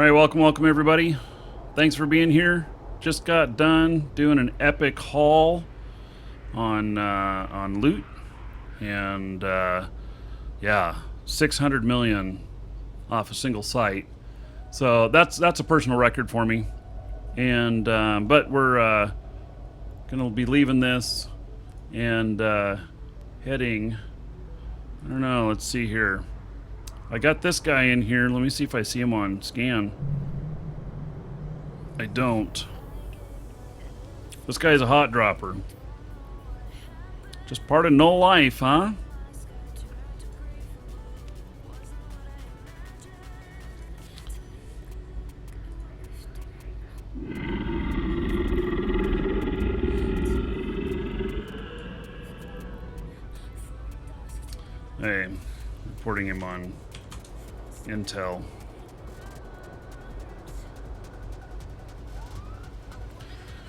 All right, welcome everybody. Thanks for being here. Just got done doing an epic haul on loot, and yeah, 600 million off a single site. So that's a personal record for me. And but we're gonna be leaving this and heading. I don't know. Let's see here. I got this guy in here. Let me see if I see him on scan. I don't. This guy's a hot dropper. Just part of no life, huh? Hey, reporting him on Intel.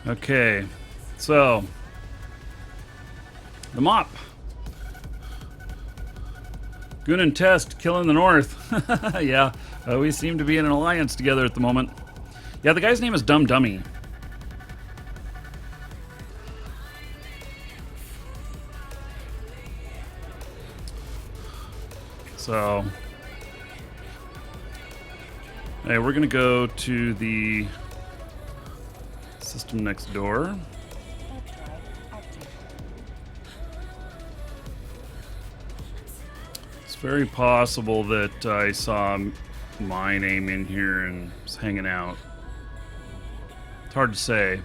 Okay, so the mop. Goon and Test killing the North. Yeah, we seem to be in an alliance together at the moment. Yeah, the guy's name is Dumb Dummy. So, hey, we're gonna go to the system next door. It's very possible that I saw my name in here and was hanging out. It's hard to say.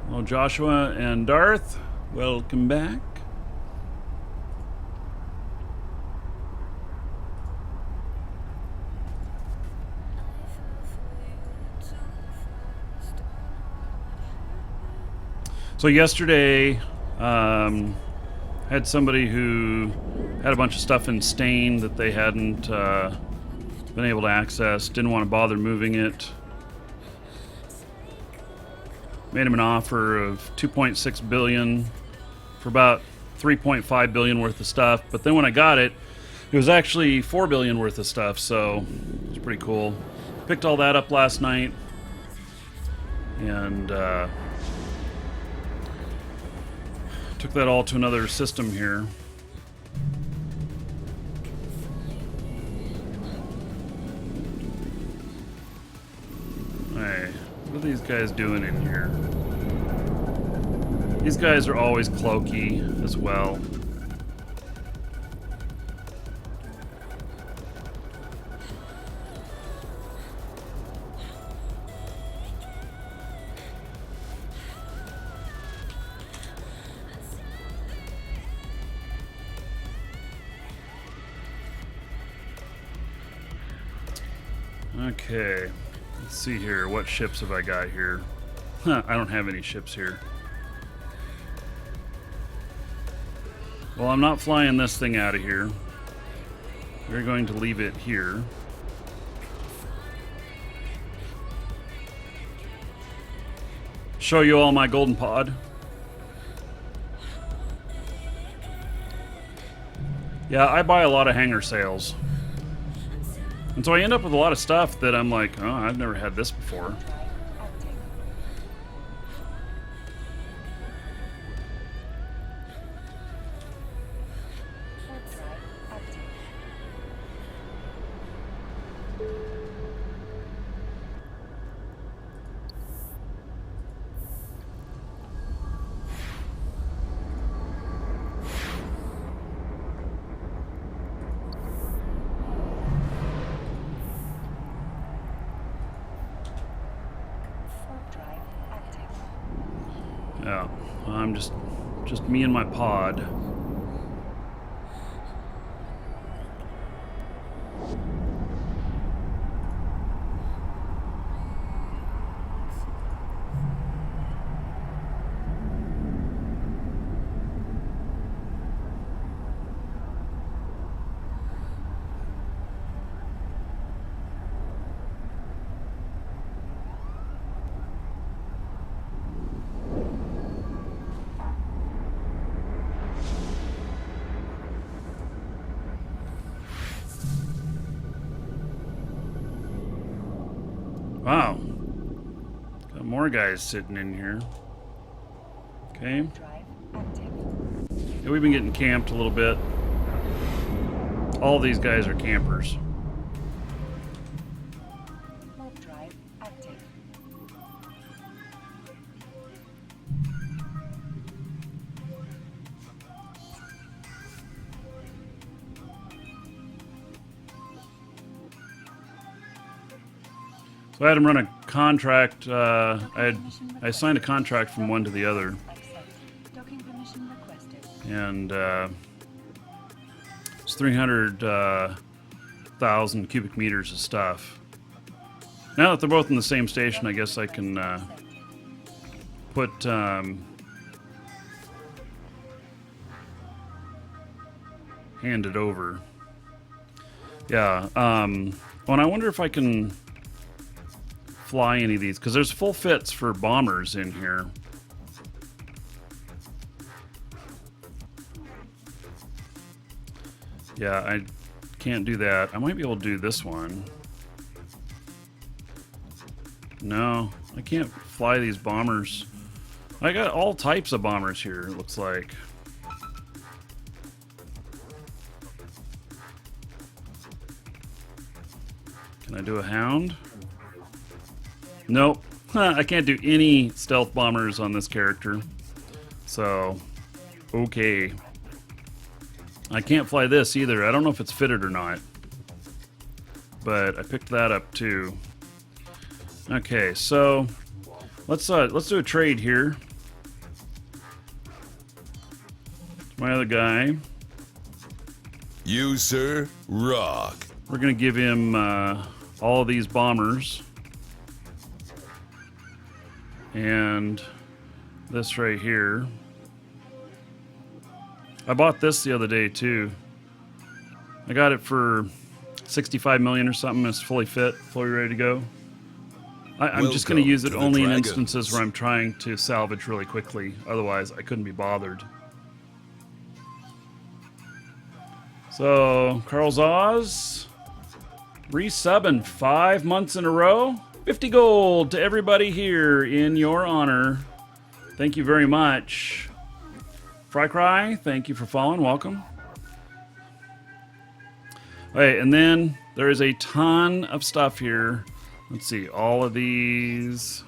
Well, Joshua and Darth, welcome back. So yesterday, had somebody who had a bunch of stuff in stain that they hadn't been able to access, didn't want to bother moving it. Made him an offer of 2.6 billion for about 3.5 billion worth of stuff. But then when I got it, it was actually 4 billion worth of stuff. So it's pretty cool. Picked all that up last night, and took that all to another system here. Hey, what are these guys doing in here? These guys are always cloaky as well. Okay, let's see here. What ships have I got here? Huh, I don't have any ships here. Well, I'm not flying this thing out of here. We're going to leave it here. Show you all my golden pod. Yeah, I buy a lot of hangar sales. And so I end up with a lot of stuff that I'm like, oh, I've never had this before. Yeah, I'm just me and my pod. Wow. Got more guys sitting in here. Okay. Yeah, we've been getting camped a little bit. All these guys are campers. So I had him run a contract. I signed a contract from one to the other, and it's 300,000 cubic meters of stuff. Now that they're both in the same station, I guess I can put hand it over. Yeah. Well, and I wonder if I can fly any of these, because there's full fits for bombers in here. Yeah, I can't do that. I might be able to do this one. No, I can't fly these bombers. I got all types of bombers here, it looks like. Can I do a Hound? Nope. I can't do any stealth bombers on this character. So, okay. I can't fly this either. I don't know if it's fitted or not. But I picked that up too. Okay, so let's do a trade here. My other guy. You, sir, rock. We're gonna give him all of these bombers. And this right here. I bought this the other day too. I got it for 65 million or something. It's fully fit, fully ready to go. I'm just going to use it only in instances where I'm trying to salvage really quickly. Otherwise, I couldn't be bothered. So, Carl's Oz, resubbing 5 months in a row. 50 gold to everybody here in your honor. Thank you very much. Fry Cry, thank you for following. Welcome. Okay, and then there is a ton of stuff here. Let's see, all of these.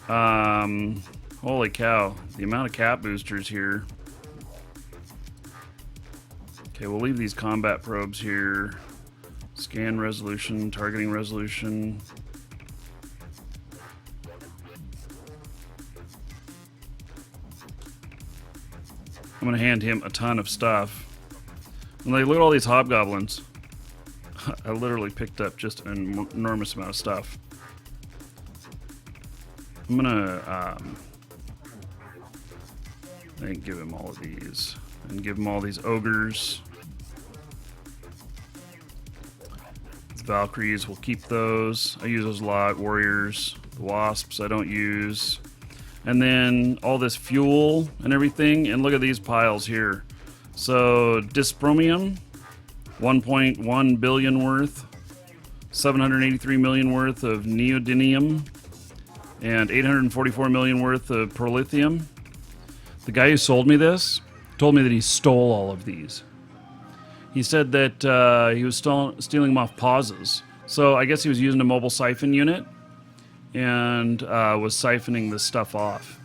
Holy cow, the amount of cap boosters here. Okay, we'll leave these combat probes here. Scan resolution, targeting resolution. I'm going to hand him a ton of stuff. And like, look at all these hobgoblins. I literally picked up just an enormous amount of stuff. I'm going to I think give him all of these. And give him all these ogres. Valkyries, we'll keep those. I use those a lot. Warriors, the wasps I don't use. And then all this fuel and everything. And look at these piles here. So dyspromium, 1.1 billion worth. 783 million worth of neodymium. And 844 million worth of prolithium. The guy who sold me this told me that he stole all of these. He said that he was stealing them off pauses. So I guess he was using a mobile siphon unit and was siphoning this stuff off.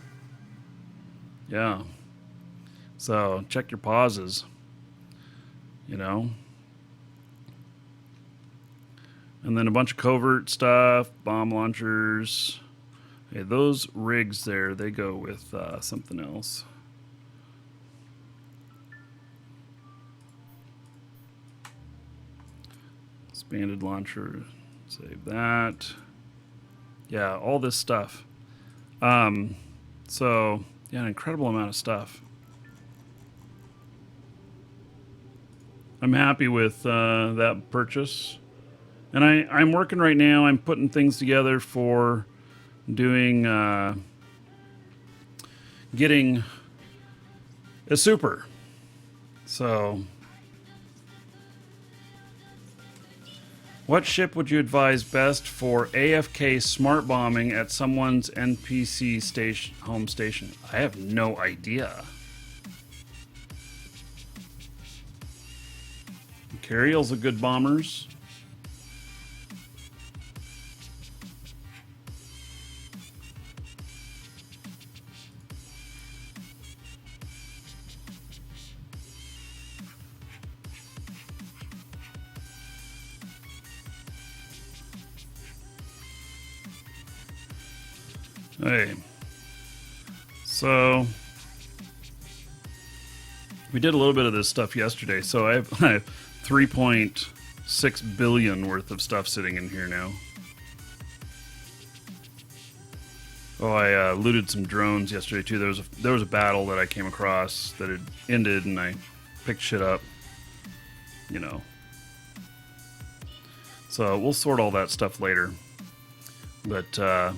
Yeah. So check your pauses. You know. And then a bunch of covert stuff, bomb launchers. Okay, those rigs there, they go with something else. Expanded launcher, save that. Yeah, all this stuff. So, yeah, an incredible amount of stuff. I'm happy with that purchase. And I'm working right now. I'm putting things together for doing, getting a super. So, What ship would you advise best for AFK smart bombing at someone's NPC station, home station? I have no idea. Carriel's a good bombers. Hey, so we did a little bit of this stuff yesterday. So I have 3.6 billion worth of stuff sitting in here now. Oh, I looted some drones yesterday too. There was a battle that I came across that had ended, and I picked shit up. You know. So we'll sort all that stuff later. But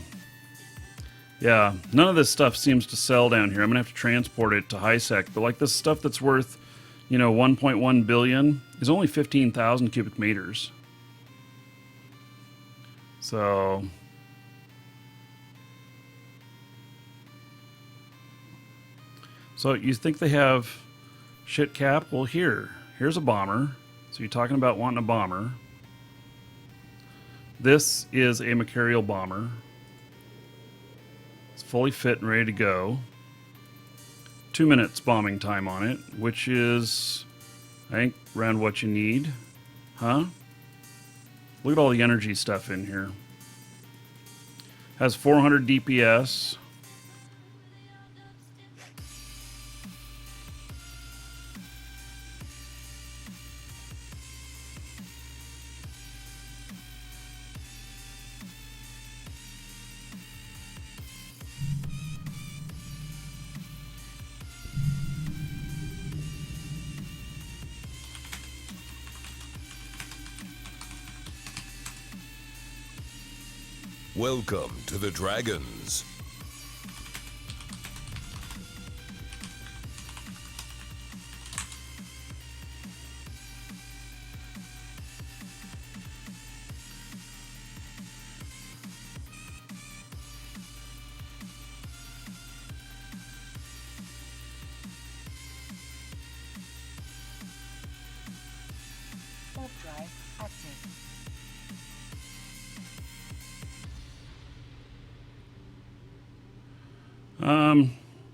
yeah, none of this stuff seems to sell down here. I'm gonna have to transport it to HiSec. But like this stuff that's worth, 1.1 billion is only 15,000 cubic meters. So you think they have shit cap? Well, here's a bomber. So you're talking about wanting a bomber. This is a Markee bomber. It's fully fit and ready to go. 2 minutes bombing time on it, which is, I think, around what you need. Huh? Look at all the energy stuff in here. Has 400 DPS. Welcome to the Dragons. Warp drive active.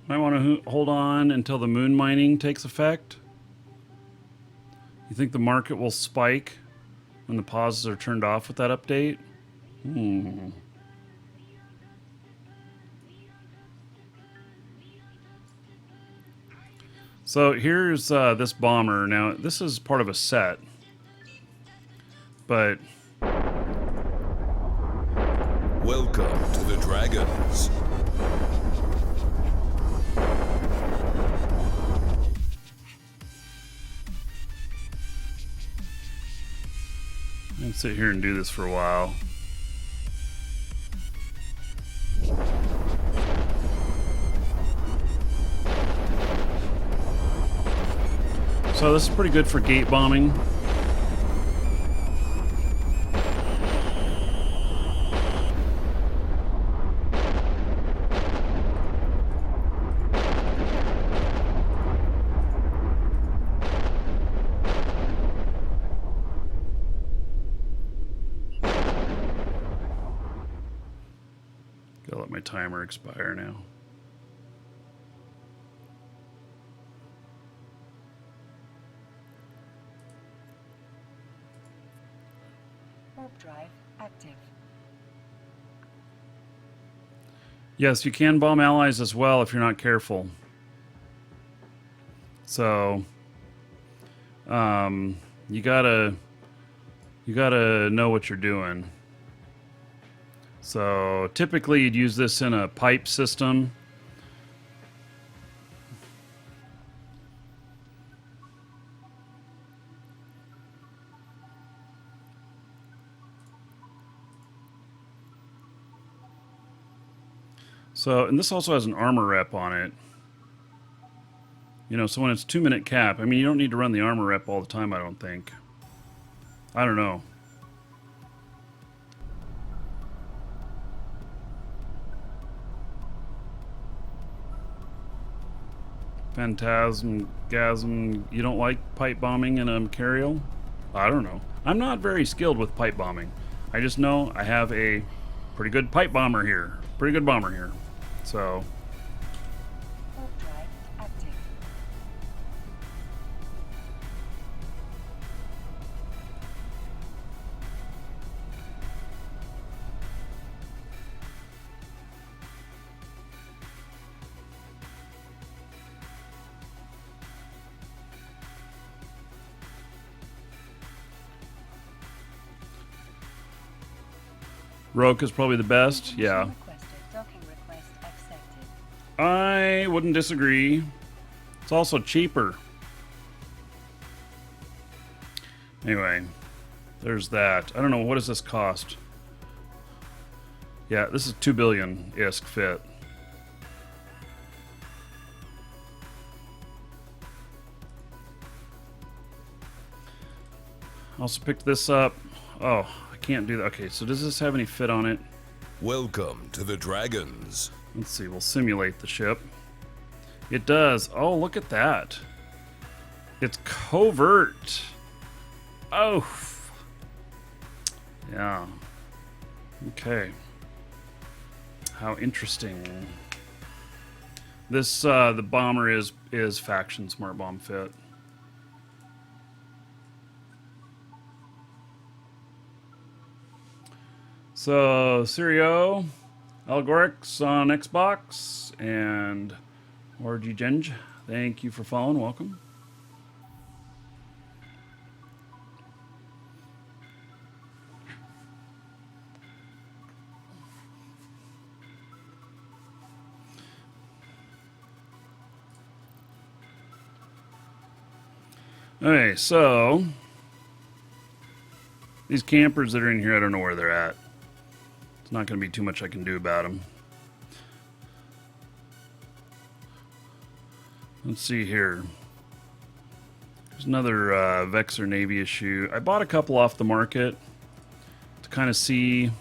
Might want to hold on until the moon mining takes effect. You think the market will spike when the pauses are turned off with that update? So here's this bomber. Now, this is part of a set, but Welcome to the Dragons. I can sit here and do this for a while. So this is pretty good for gate bombing. Gotta let my timer expire now. Warp drive active. Yes, you can bomb allies as well if you're not careful. So, you gotta know what you're doing. So typically you'd use this in a pipe system. So, and this also has an armor rep on it. So when it's 2 minute cap, I mean, you don't need to run the armor rep all the time, I don't think. I don't know. Phantasm. You don't like pipe bombing in a Macario? I don't know. I'm not very skilled with pipe bombing. I just know I have a pretty good pipe bomber here. Pretty good bomber here. So, Warp drive active. Roke is probably the best. Yeah. Requested. Docking request accepted. I wouldn't disagree. It's also cheaper. Anyway, there's that. I don't know, what does this cost? Yeah, this is 2 billion ISK fit. Also picked this up. Oh, I can't do that. Okay, so does this have any fit on it? Welcome to the Dragons. Let's see, we'll simulate the ship. It does. Oh, look at that. It's covert. Oh. Yeah. Okay. How interesting. This, the bomber is faction smart bomb fit. So, Sirio, Algorix on Xbox, and Orgy Genge, thank you for following. Welcome. Okay, so these campers that are in here, I don't know where they're at. It's not going to be too much I can do about them. Let's see here. There's another Vexor Navy issue. I bought a couple off the market to kind of see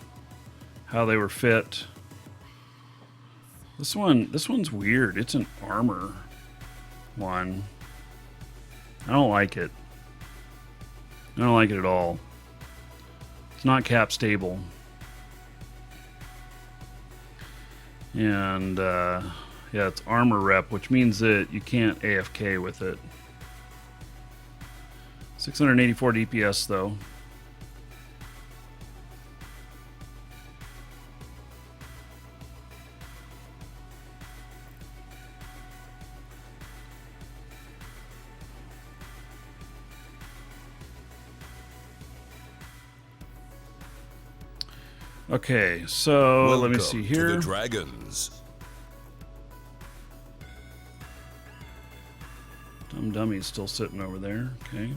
how they were fit. This one's weird. It's an armor one. I don't like it. I don't like it at all. It's not cap stable. And yeah, it's armor rep, which means that you can't AFK with it. 684 DPS though. Okay, so let me see here. To the Dragons. Dummy's still sitting over there. Okay.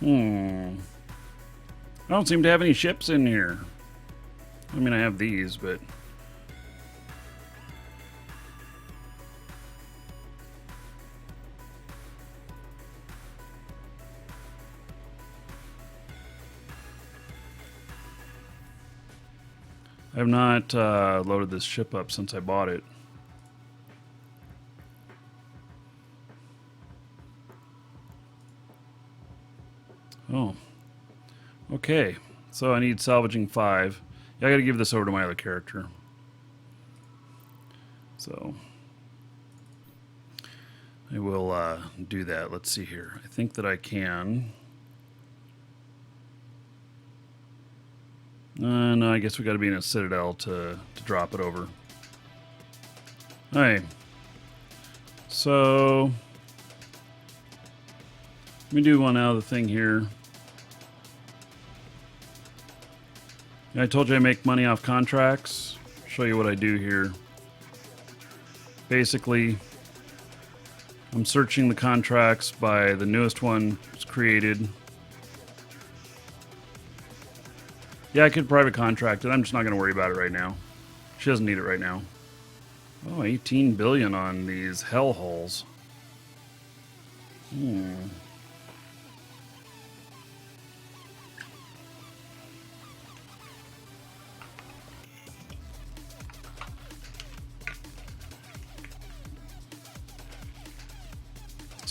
I don't seem to have any ships in here. I mean, I have these, but I have not loaded this ship up since I bought it. Oh. Okay. So I need salvaging 5. Yeah, I gotta give this over to my other character. So I will do that. Let's see here. I think that I can. No, I guess we got to be in a citadel to drop it over. All right. So let me do one other thing here. I told you I make money off contracts. Show you what I do here. Basically, I'm searching the contracts by the newest one that's created. Yeah, I could private contract it. I'm just not going to worry about it right now. She doesn't need it right now. Oh, 18 billion on these hellholes.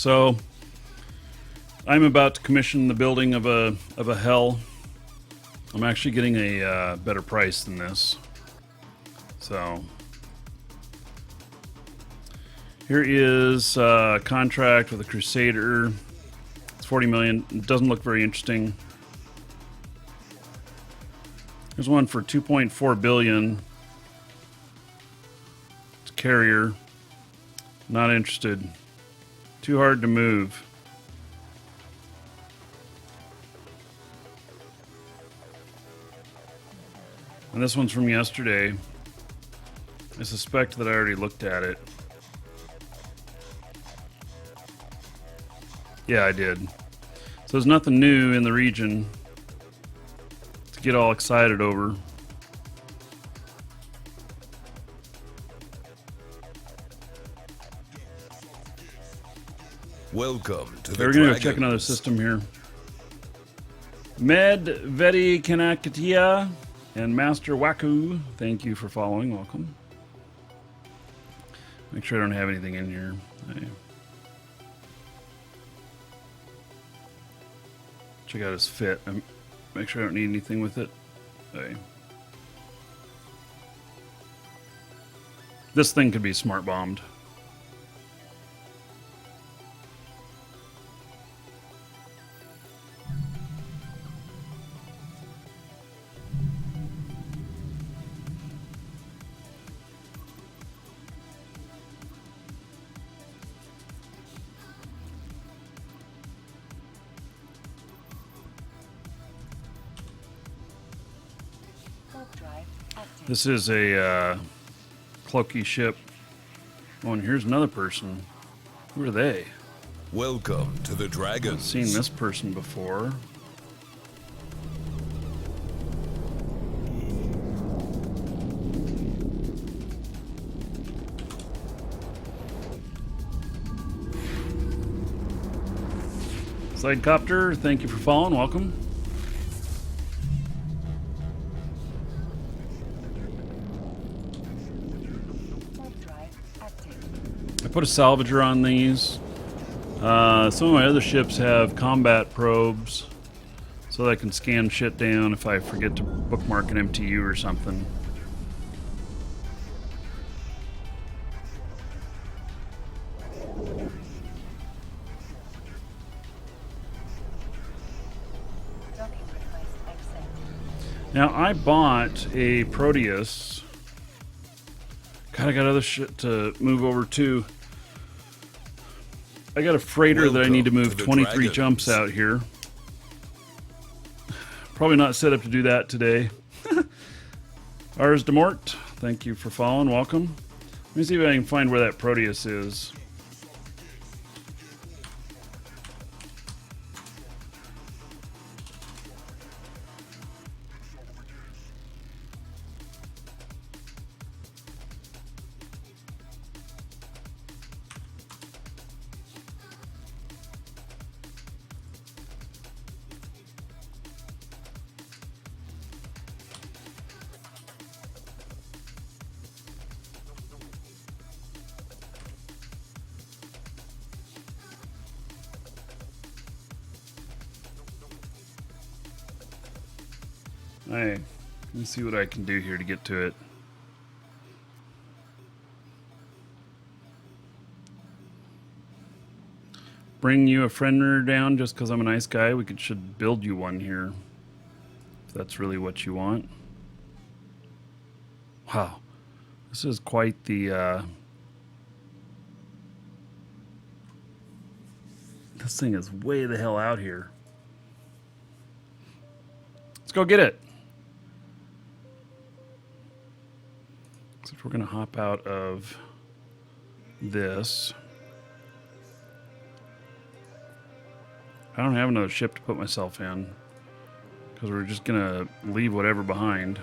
So I'm about to commission the building of a hell. I'm actually getting a better price than this. So here is a contract with a Crusader. It's 40 million. It doesn't look very interesting. There's one for 2.4 billion. It's a carrier. Not interested. Too hard to move. And this one's from yesterday. I suspect that I already looked at it. Yeah, I did. So there's nothing new in the region to get all excited over. Welcome to the We're going to go Dragons. check another system here. Med Vedi Kanakatia and Master Waku, thank you for following. Welcome. Make sure I don't have anything in here. Check out his fit. Make sure I don't need anything with it. Hey. This thing could be smart bombed. Warp drive active. This is a cloaky ship. Oh, and here's another person. Who are they? Welcome to the I've Dragons. seen this person before. Sidecopter, thank you for following. Welcome. Warp drive active. I put a salvager on these. Some of my other ships have combat probes, so that I can scan shit down if I forget to bookmark an MTU or something. Docking request accepted. Now, I bought a Proteus. God, I got other shit to move over too. I got a freighter that I need to Welcome move to the 23 Dragons. jumps out here. Probably not set up to do that today. Ars de Mort, thank you for following. Welcome. Let me see if I can find where that Proteus is. Alright, let me see what I can do here to get to it. Bring you a friender down just because I'm a nice guy. Should build you one here. If that's really what you want. Wow. This is quite the this thing is way the hell out here. Let's go get it. Except we're gonna hop out of this. I don't have another ship to put myself in because we're just gonna leave whatever behind.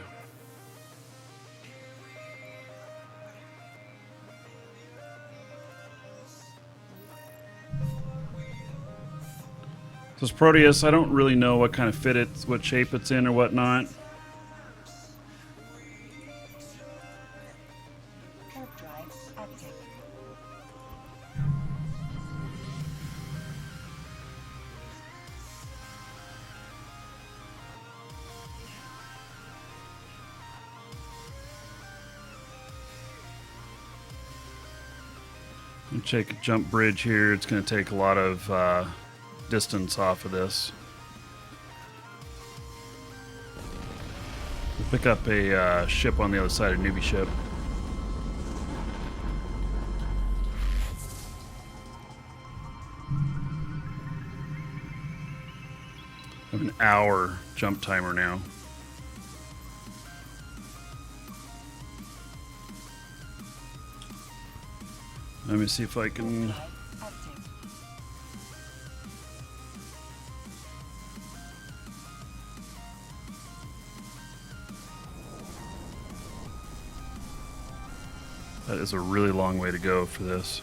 This Proteus, I don't really know what kind of fit it's, what shape it's in or whatnot. Warp drive active. Take a jump bridge here. It's going to take a lot of distance off of this. We'll pick up a ship on the other side, a newbie ship. I have an hour jump timer now. Let me see if I can... Active. That is a really long way to go for this.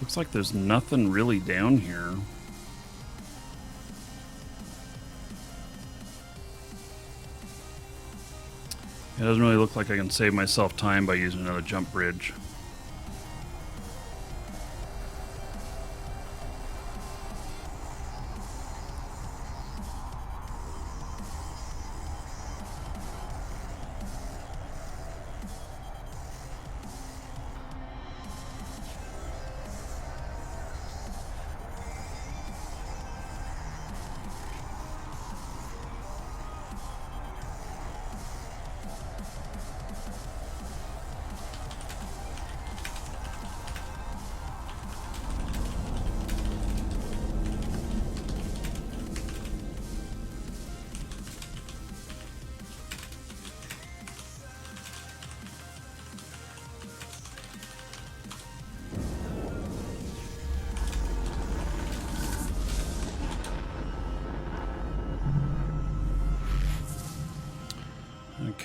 Looks like there's nothing really down here. It doesn't really look like I can save myself time by using another jump bridge.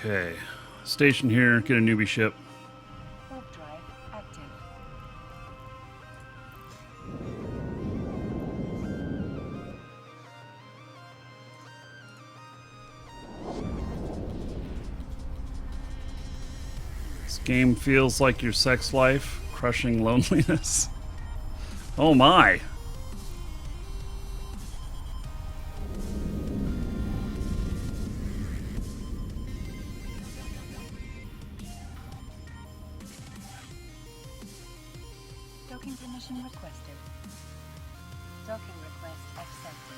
Okay, station here, get a newbie ship. Warp drive active. This game feels like your sex life, crushing loneliness. Oh my! Docking permission requested. Docking request accepted.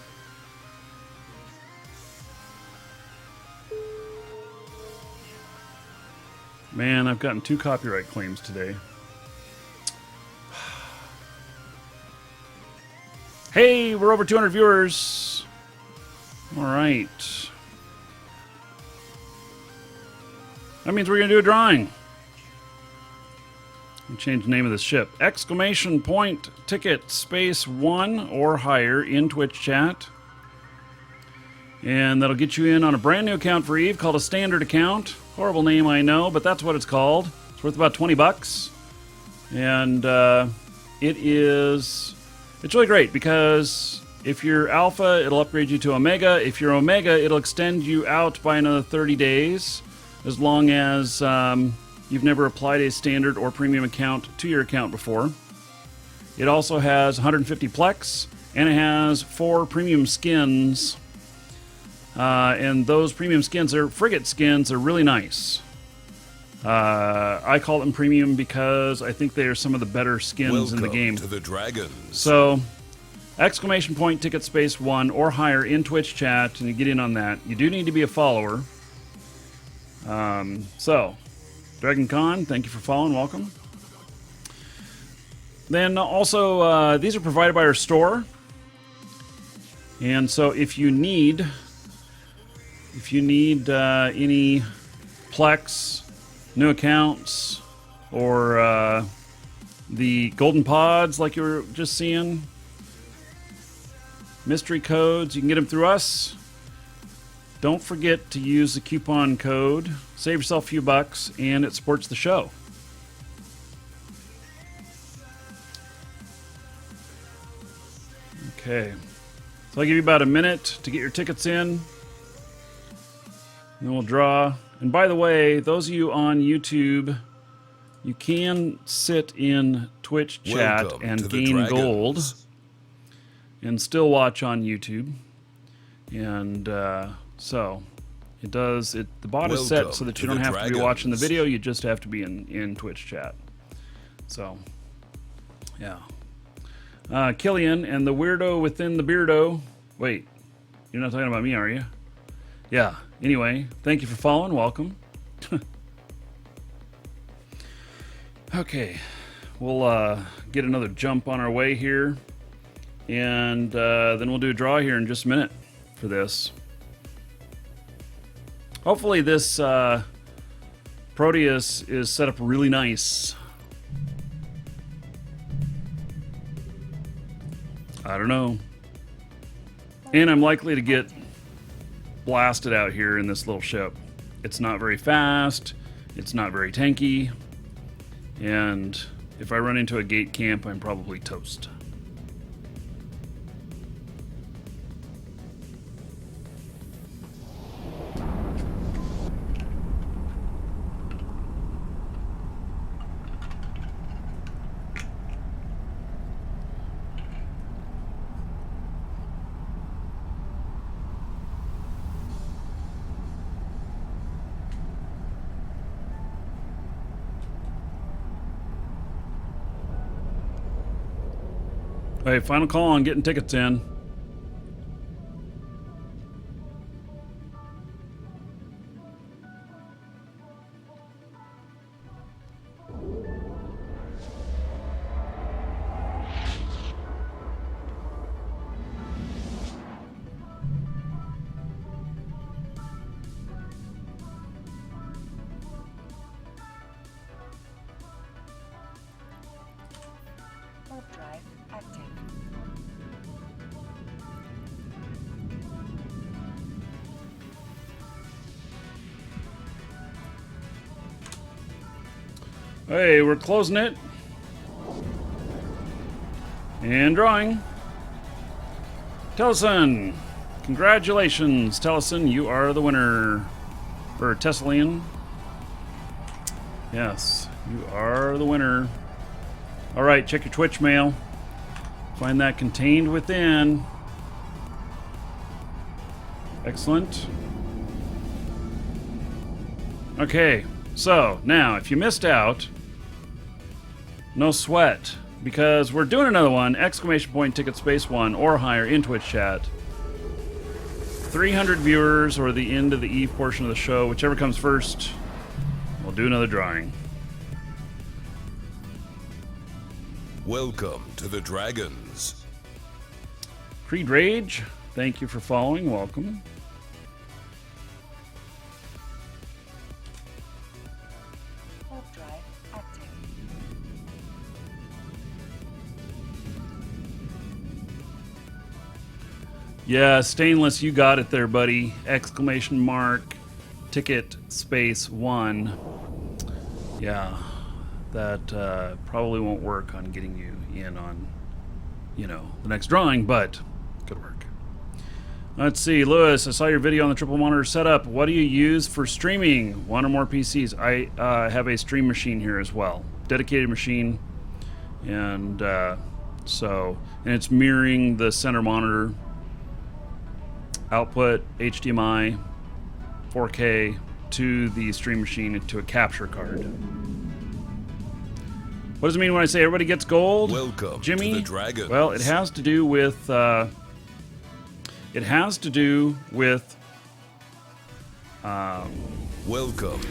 Man, I've gotten 2 copyright claims today. Hey, we're over 200 viewers. All right. That means we're going to do a drawing. Change the name of this ship. Exclamation point ticket space 1 or higher in Twitch chat. And that'll get you in on a brand new account for Eve called a standard account. Horrible name, I know, but that's what it's called. It's worth about 20 bucks. And it's really great because if you're alpha, it'll upgrade you to omega. If you're omega, it'll extend you out by another 30 days as long as you've never applied a standard or premium account to your account before. It also has 150 Plex, and it has 4 premium skins. And those premium skins are frigate skins. They're really nice. I call them premium because I think they are some of the better skins in the game. To the Dragons. So, exclamation point ticket space 1 or higher in Twitch chat, and you get in on that. You do need to be a follower. Dragon Con, thank you for following. Welcome. Then also, these are provided by our store. And so if you need any Plex, new accounts, or the golden pods like you were just seeing, mystery codes, you can get them through us. Don't forget to use the coupon code. Save yourself a few bucks, and it supports the show. Okay. So I'll give you about a minute to get your tickets in. And then we'll draw. And by the way, those of you on YouTube, you can sit in Twitch chat and gain gold and still watch on YouTube. And so It does. The bot is set Welcome so that to you don't the have to be watching the Dragons. video. You just have to be in Twitch chat. So, yeah. Killian and the weirdo within the beardo. Wait, you're not talking about me, are you? Yeah. Anyway, thank you for following. Welcome. Okay, we'll get another jump on our way here, and then we'll do a draw here in just a minute for this. Hopefully this Proteus is set up really nice. I don't know. And I'm likely to get blasted out here in this little ship. It's not very fast. It's not very tanky. And if I run into a gate camp, I'm probably toast. Hey, final call on getting tickets in. Warp drive active. Hey, we're closing it. And drawing. Tellison. Congratulations, Tellison. You are the winner. Or Tessalian. Yes, you are the winner. All right, check your Twitch mail. Find that contained within. Excellent. Okay, so now if you missed out, no sweat, because we're doing another one, exclamation point ticket space 1 or higher in Twitch chat. 300 viewers or the end of the eve portion of the show, whichever comes first, we'll do another drawing. Welcome to the Dragons. Creed Rage, thank you for following. Welcome. Warp drive active. Yeah, Stainless, you got it there, buddy. Exclamation mark, ticket space 1. Yeah, that probably won't work on getting you in on, the next drawing, but good work. Let's see, Lewis, I saw your video on the triple monitor setup. What do you use for streaming? One or more PCs? I have a stream machine here as well. Dedicated machine. And and it's mirroring the center monitor. Output HDMI 4K to the stream machine to a capture card. What does it mean when I say everybody gets gold? Welcome Jimmy? to the Dragons. Well, it has to do with Welcome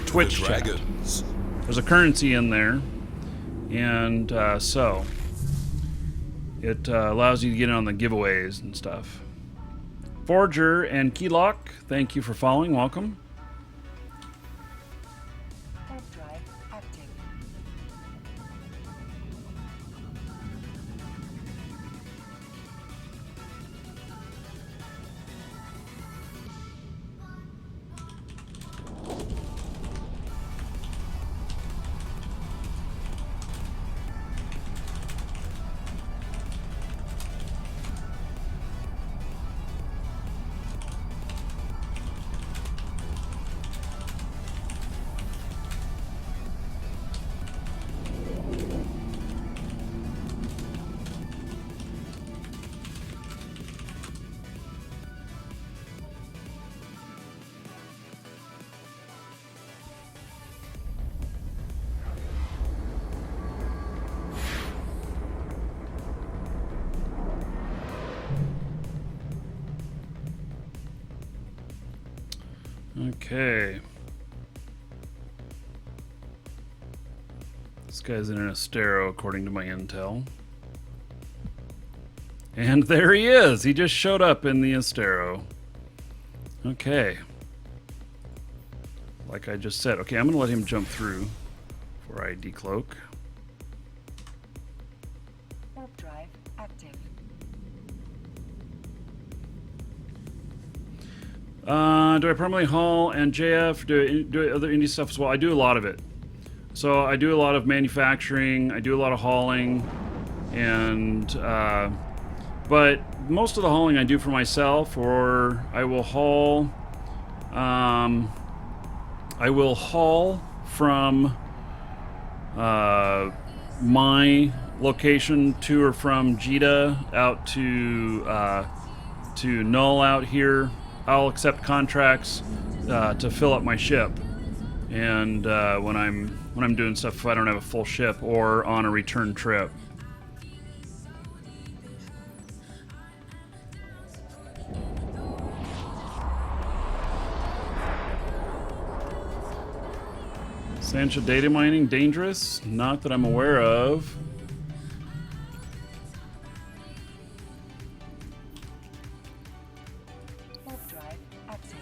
Twitch to the chat. Dragons. There's a currency in there, and so it allows you to get in on the giveaways and stuff. Forger and Keylock, thank you for following. Welcome. Warp drive active. Okay. This guy's in an Astero, according to my intel. And there he is. He just showed up in the Astero. Okay. Like I just said. Okay, I'm going to let him jump through before I decloak. Warp drive active. Do I primarily haul and JF? Do other indie stuff as well? I do a lot of it. So I do a lot of manufacturing. I do a lot of hauling, and but most of the hauling I do for myself, or I will haul. I will haul from my location to or from Jita out to Null out here. I'll accept contracts to fill up my ship, and when I'm doing stuff, if I don't have a full ship or on a return trip. Sancha data mining dangerous? Not that I'm aware of. Warp drive active.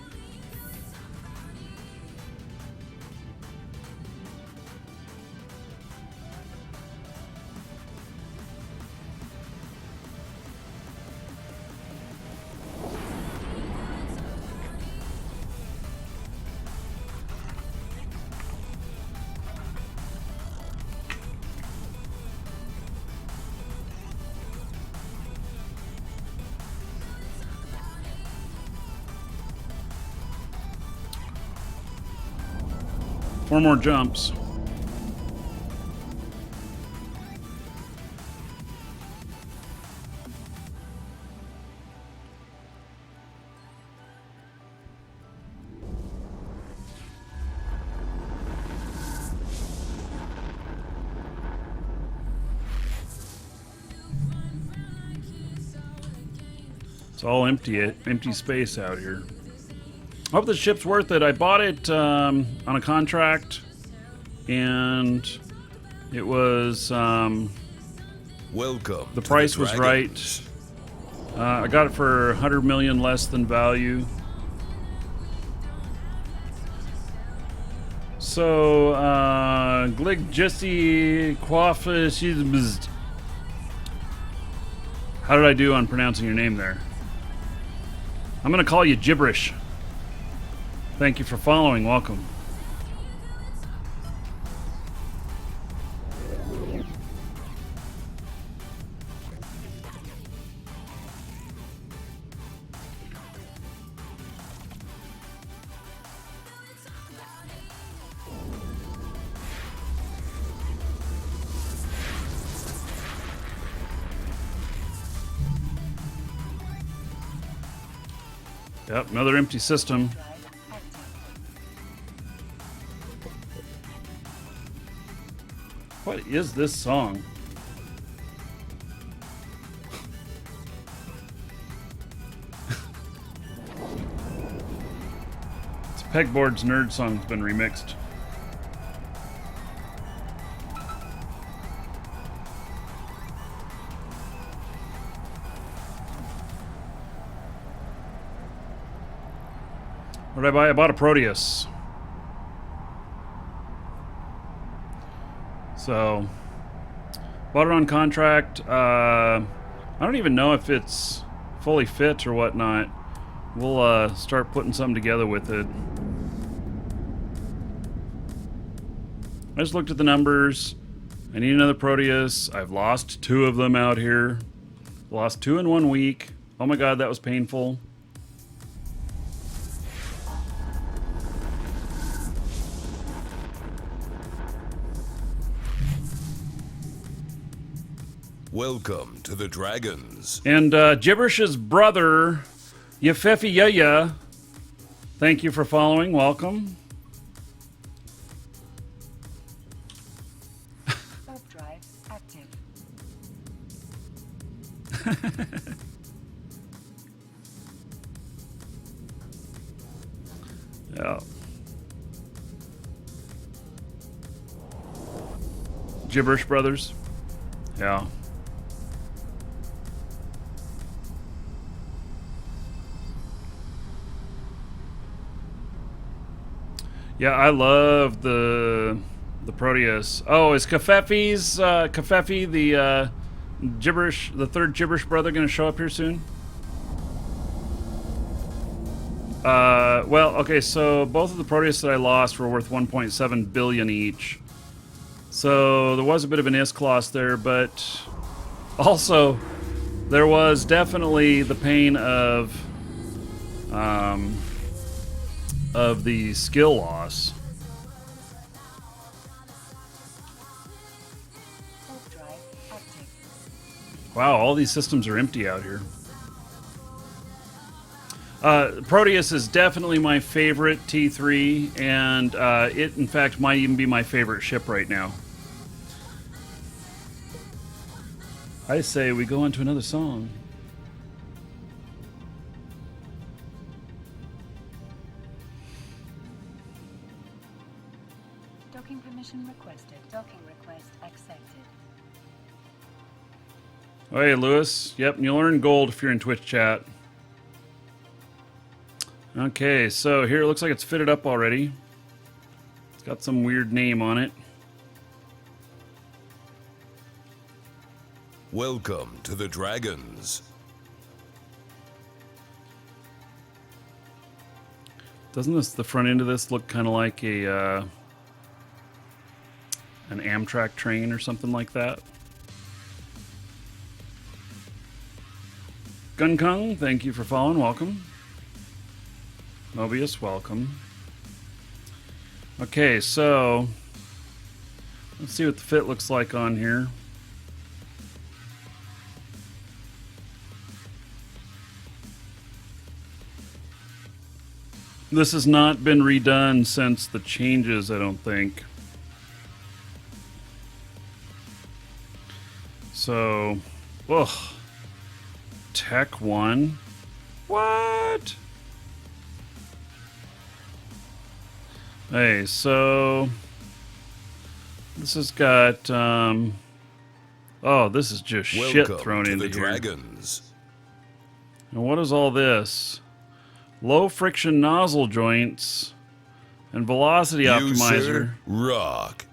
Four more jumps. It's all empty space out here. I hope the ship's worth it. I bought it on a contract, and it was Welcome. the to price was right. Dragons. I got it for 100 million less than value. So Glig Jesse Quafa. How did I do on pronouncing your name there? I'm gonna call you gibberish. Thank you for following. Welcome. Yep, another empty system. Drive active. What is this song? It's Pegboard's Nerd song's been remixed. What did I buy? I bought a Proteus. So, bought it on contract. I don't even know if it's fully fit or whatnot. We'll start putting something together with it. I just looked at the numbers. I need another Proteus. I've lost 2 of them out here. Lost 2 in 1 week. Oh my god, that was painful. Welcome to the Dragons. And Gibberish's brother, Yafefi Yaya, thank you for following. Welcome. Warp drive active. Yeah. Gibberish Brothers. Yeah. Yeah, I love the Proteus. Oh, is Kafefi, the gibberish, the third gibberish brother, going to show up here soon? Well, okay, so both of the Proteus that I lost were worth 1.7 billion each. So there was a bit of an ISK there, but also there was definitely the pain of the skill loss. Warp drive active. Wow, all these systems are empty out here. Proteus is definitely my favorite T3, and it, in fact, might even be my favorite ship right now. I say we go on to another song. Docking permission requested. Docking request accepted. Oh, hey, Lewis. Yep, and you'll earn gold if you're in Twitch chat. Okay, so here it looks like it's fitted up already. It's got some weird name on it. Welcome to the Dragons. Doesn't the front end of this look kind of like an Amtrak train or something like that? Gunkung, thank you for following. Welcome. Mobius, welcome. Okay, so let's see what the fit looks like on here. This has not been redone since the changes, I don't think. So, ugh. Tech 1? What? Hey, so this has got oh, this is just shit thrown into the here. Dragons. And what is all this? Low friction nozzle joints and velocity optimizer. Sir, rock.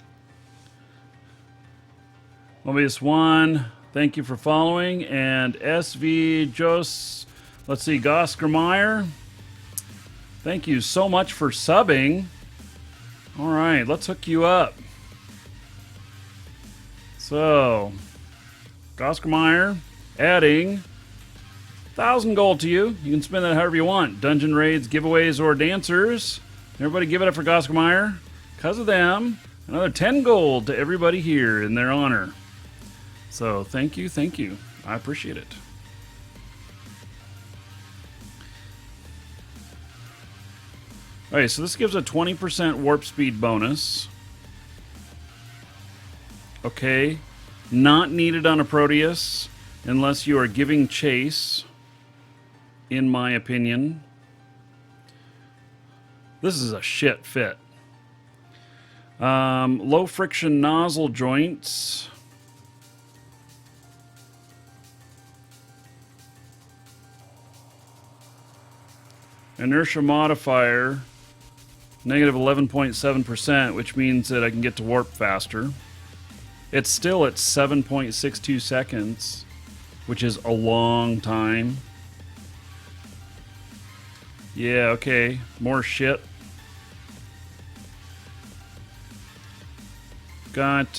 Mobius 1, thank you for following. And SV Jos, let's see, Goskermeyer, thank you so much for subbing. All right, let's hook you up. So, Goskermeyer, adding 1,000 gold to you. You can spend that however you want. Dungeon raids, giveaways, or dancers. Everybody give it up for Goskermeyer. Because of them, another 10 gold to everybody here in their honor. So, thank you, thank you. I appreciate it. Okay, so this gives a 20% warp speed bonus. Okay, not needed on a Proteus unless you are giving chase, in my opinion. This is a shit fit. Low friction nozzle joints. Inertia modifier. Negative 11.7%, which means that I can get to warp faster. It's still at 7.62 seconds, which is a long time. Yeah, okay. More shit. Got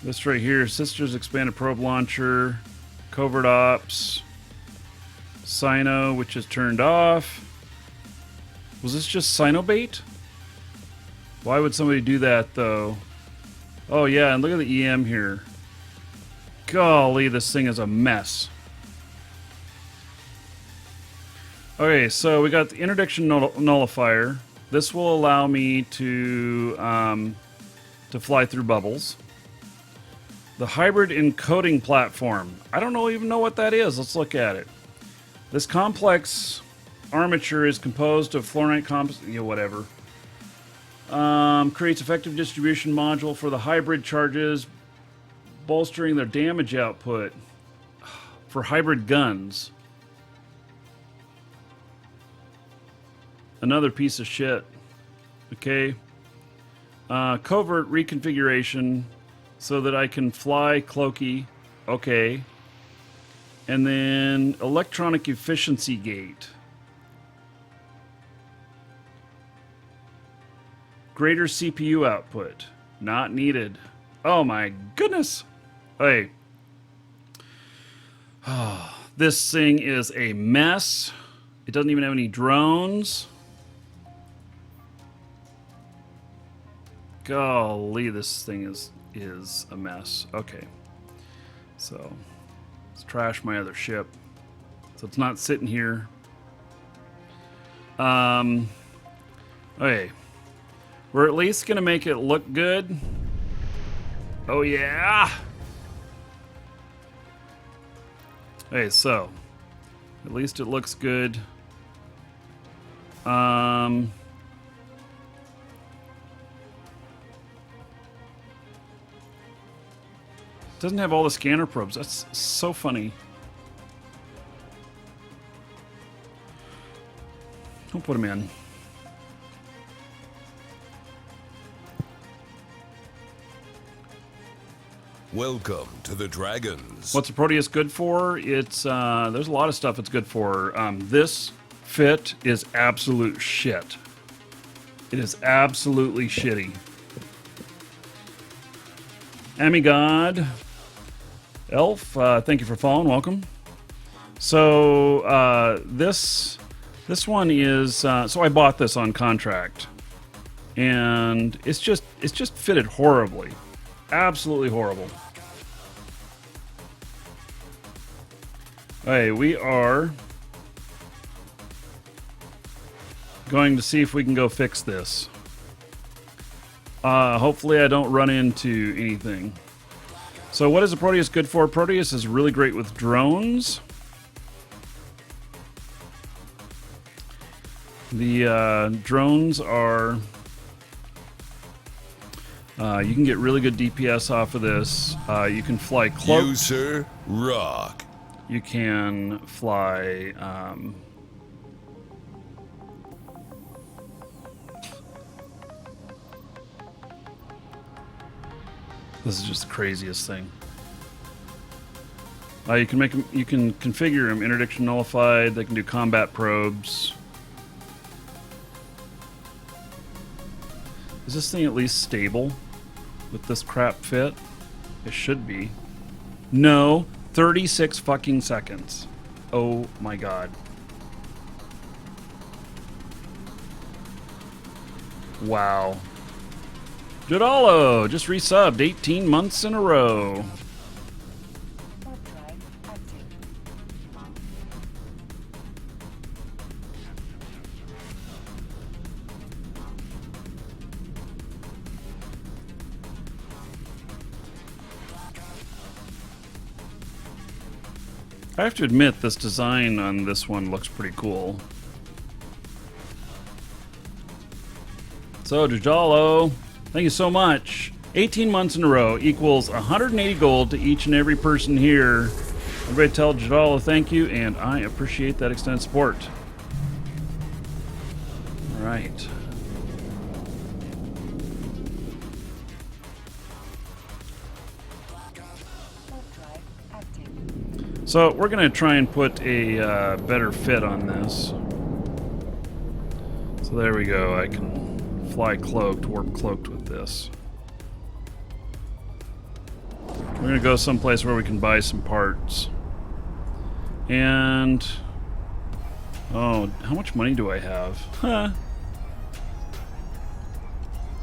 this right here. Sisters Expanded Probe Launcher. Covert Ops. Sino, which is turned off. Was this just Sinobait? Why would somebody do that, though? Oh, yeah, and look at the EM here. Golly, this thing is a mess. Okay, so we got the interdiction nullifier. This will allow me to fly through bubbles. The hybrid encoding platform. I don't even know what that is. Let's look at it. This complex armature is composed of fluorite composite. Yeah, whatever. Creates effective distribution module for the hybrid charges, bolstering their damage output for hybrid guns. Another piece of shit. Okay. Covert reconfiguration so that I can fly cloaky. Okay. And then electronic efficiency gate. Greater CPU output. Not needed. Oh my goodness. Hey. Oh, this thing is a mess. It doesn't even have any drones. Golly, this thing is a mess. Okay. So, let's trash my other ship. So it's not sitting here. Okay. We're at least going to make it look good. Oh, yeah. Okay, so at least it looks good. Doesn't have all the scanner probes. That's so funny. Don't put them in. Welcome to the Dragons. What's the Proteus good for? It's there's a lot of stuff it's good for. This fit is absolute shit. It is absolutely shitty. Amigod Elf, thank you for following. Welcome. So this one is so I bought this on contract, and it's just fitted horribly, absolutely horrible. Hey, we are going to see if we can go fix this. Hopefully I don't run into anything. So what is the Proteus good for? Proteus is really great with drones. The drones are... you can get really good DPS off of this. You can fly cloaked. User rock. You can fly... This is just the craziest thing. You can make them, you can configure them interdiction nullified. They can do combat probes. Is this thing at least stable with this crap fit? It should be. No, 36 fucking seconds. Oh my god. Wow. Jadalo just resubbed 18 months in a row. Warp drive active. I have to admit, this design on this one looks pretty cool. So, Jajalo, thank you so much. 18 months in a row equals 180 gold to each and every person here. Everybody tell Jadalo thank you, and I appreciate that extended support. All right. Warp drive active. So we're going to try and put a better fit on this. So there we go. I can fly cloaked, warp cloaked with this. We're going to go someplace where we can buy some parts. And... oh, how much money do I have? Huh.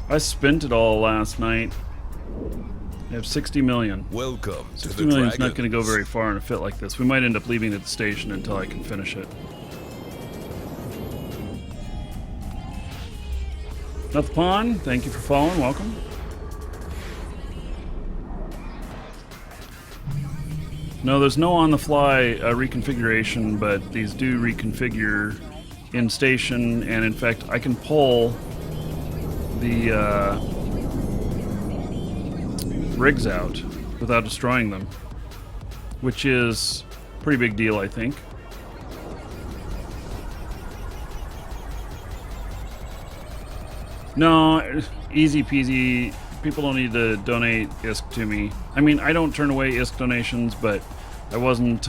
I spent it all last night. I have 60 million. Welcome to 60 the million is Dragons. not going to go very far in a fit like this. We might end up leaving at the station until I can finish it. Not the Pawn, thank you for following. Welcome. No, there's no on-the-fly reconfiguration, but these do reconfigure in station, and in fact, I can pull the rigs out without destroying them, which is a pretty big deal, I think. No, easy peasy. People don't need to donate ISK to me. I mean, I don't turn away ISK donations, but I wasn't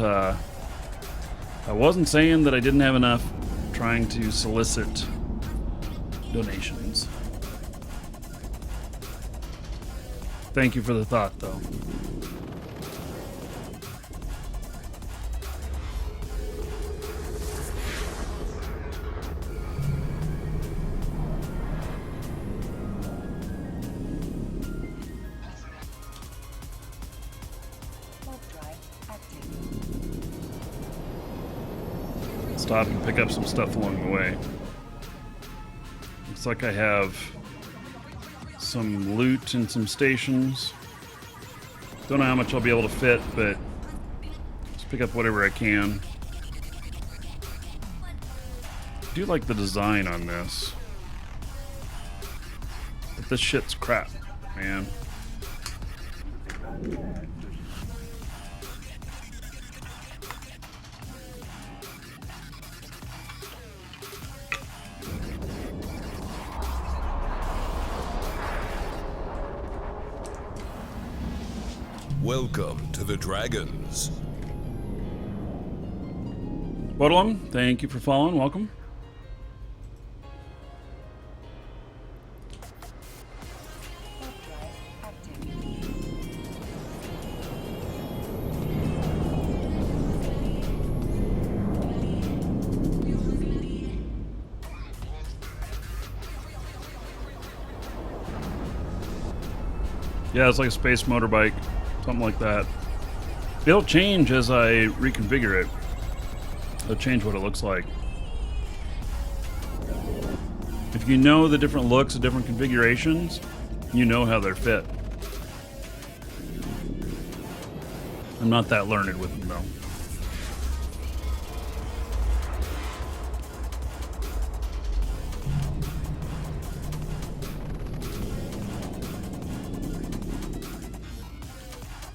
saying that I didn't have enough trying to solicit donations. Thank you for the thought, though. Stop and pick up some stuff along the way. Looks like I have some loot and some stations. Don't know how much I'll be able to fit, but just pick up whatever I can. I do like the design on this. But this shit's crap, man. Welcome to the Dragons. Bodlum, thank you for following. Welcome. Yeah, it's like a space motorbike. Something like that. It'll change as I reconfigure it. It'll change what it looks like. If you know the different looks of different configurations, you know how they're fit. I'm not that learned with them, though.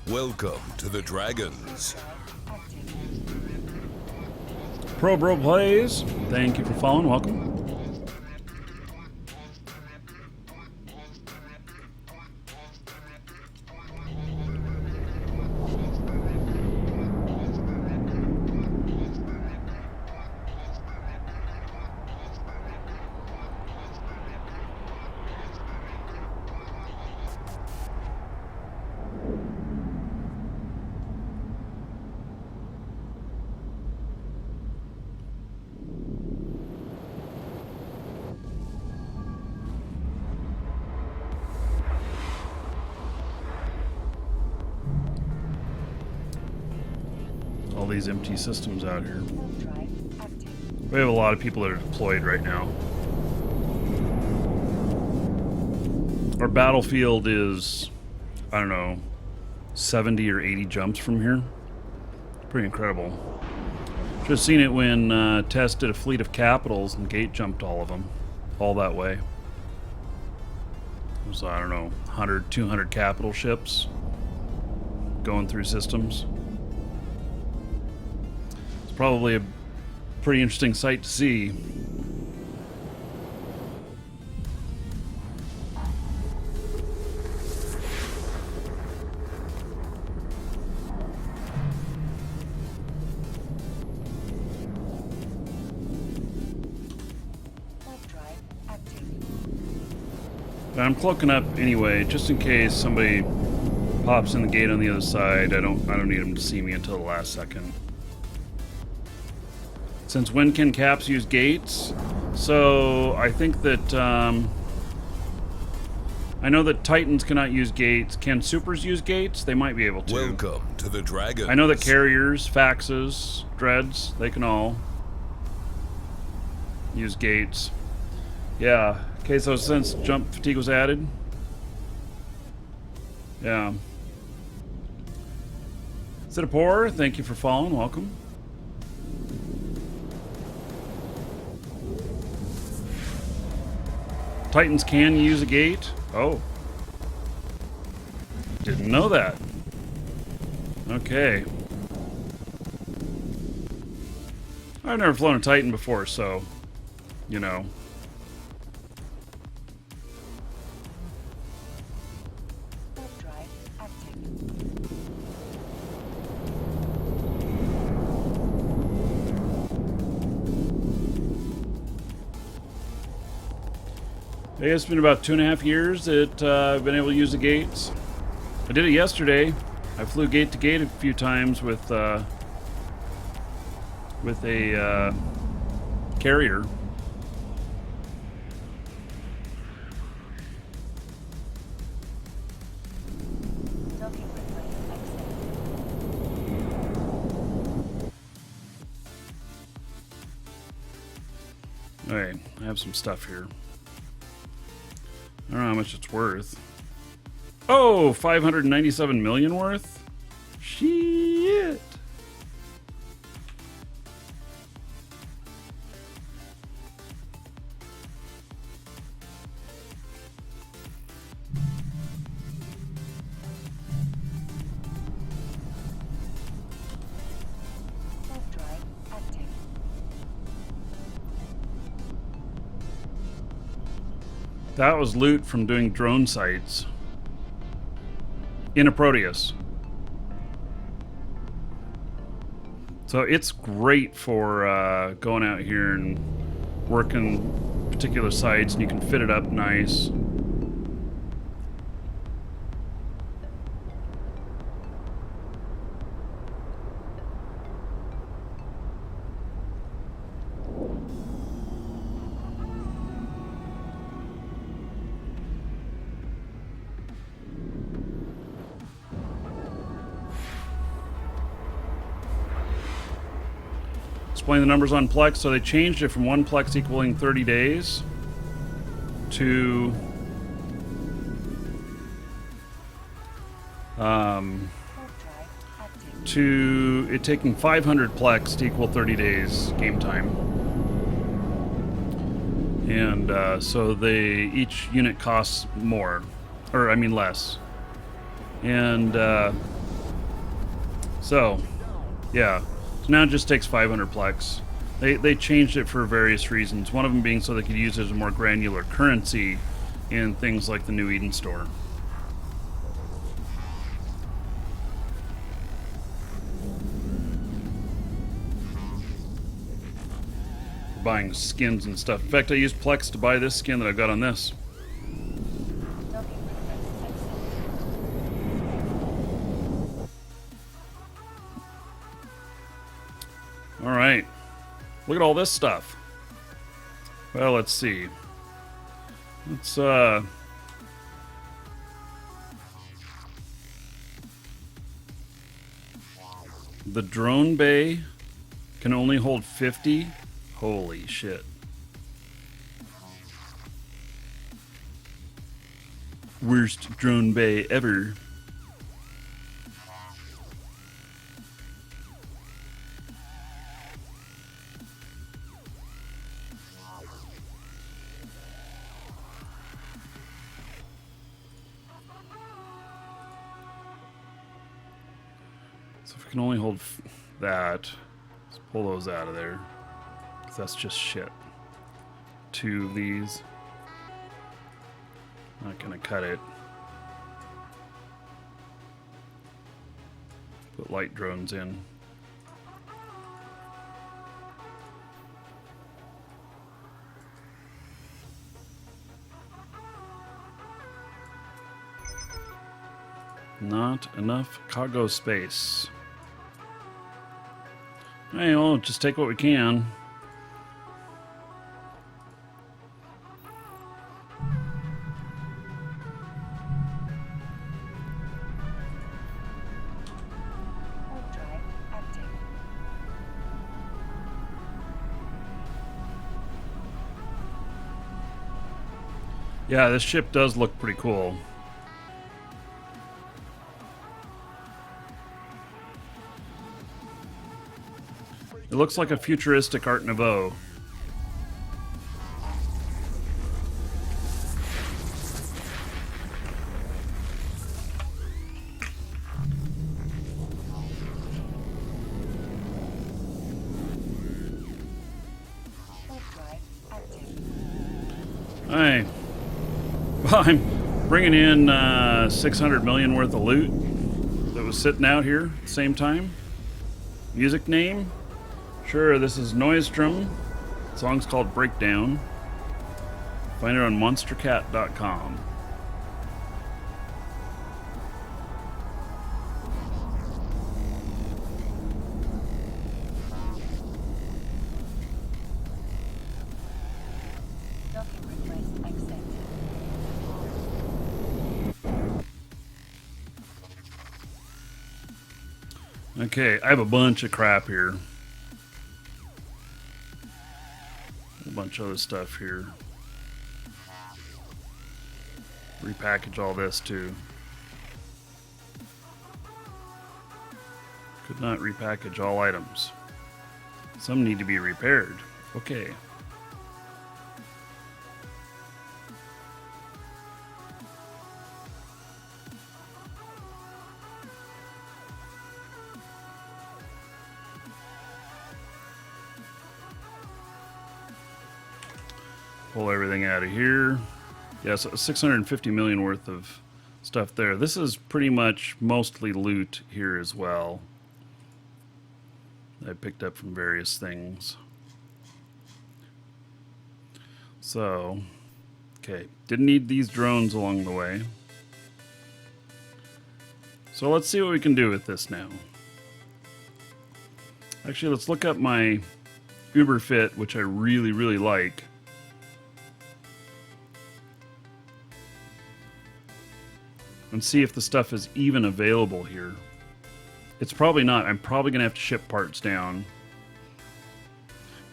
Welcome to the Dragons. Pro Bro Plays, thank you for following. Welcome. All these empty systems out here. We have a lot of people that are deployed right now. Our battlefield is, I don't know, 70 or 80 jumps from here. Pretty incredible. Should have seen it when Tess did a fleet of capitals and gate jumped all of them, all that way. It was, I don't know, 100, 200 capital ships going through systems. It's probably a pretty interesting sight to see. But I'm cloaking up anyway, just in case somebody pops in the gate on the other side. I don't need them to see me until the last second. Since when can caps use gates? So I think that I know that Titans cannot use gates. Can supers use gates? They might be able to. Welcome to the Dragons. I know that carriers, faxes, dreads, they can all use gates. Yeah. Okay, so since jump fatigue was added, yeah. Sidapore, thank you for following. Welcome. Titans can use a gate. Oh. Didn't know that. Okay. I've never flown a Titan before, so, you know. Warp drive active. Hey, it's been about 2.5 years that I've been able to use the gates. I did it yesterday. I flew gate to gate a few times with a carrier. Docking request accepted. Alright, I have some stuff here. I don't know how much it's worth. Oh, 597 million worth? Shit. Warp drive active. That was loot from doing drone sites in a Proteus. So it's great for going out here and working particular sites, and you can fit it up nice. Explain the numbers on Plex. So they changed it from one Plex equaling 30 days to Warp drive active. it taking 500 Plex to equal 30 days game time. And so each unit costs more, or I mean less. And so, yeah. So now it just takes 500 Plex. They changed it for various reasons. One of them being so they could use it as a more granular currency in things like the New Eden store. Buying skins and stuff. In fact, I used Plex to buy this skin that I've got on this. Docking request accepted. All right. Look at all this stuff. Well, let's see. Let's the drone bay can only hold 50. Holy shit. Worst drone bay ever. So if we can only hold that, let's pull those out of there. 'Cause that's just shit. 2 of these. Not gonna cut it. Put light drones in. Not enough cargo space. Hey, well, just take what we can. Warp drive active. Yeah, this ship does look pretty cool. It looks like a futuristic Art Nouveau. Hey. Well, I'm bringing in 600 million worth of loot that was sitting out here at the same time. Music name? Sure, this is Noistrom. The song's called Breakdown. Find it on monstercat.com. Docking request accepted. Okay, I have a bunch of crap here. A bunch of other stuff here. Repackage all this too. Could not repackage all items. Some need to be repaired. Okay. Pull everything out of here. Yeah, so 650 million worth of stuff there. This is pretty much mostly loot here as well. I picked up from various things. So, okay, didn't need these drones along the way. So let's see what we can do with this now. Actually, let's look up my Uber Fit, which I really, really like. And see if the stuff is even available here. It's probably not. I'm probably going to have to ship parts down.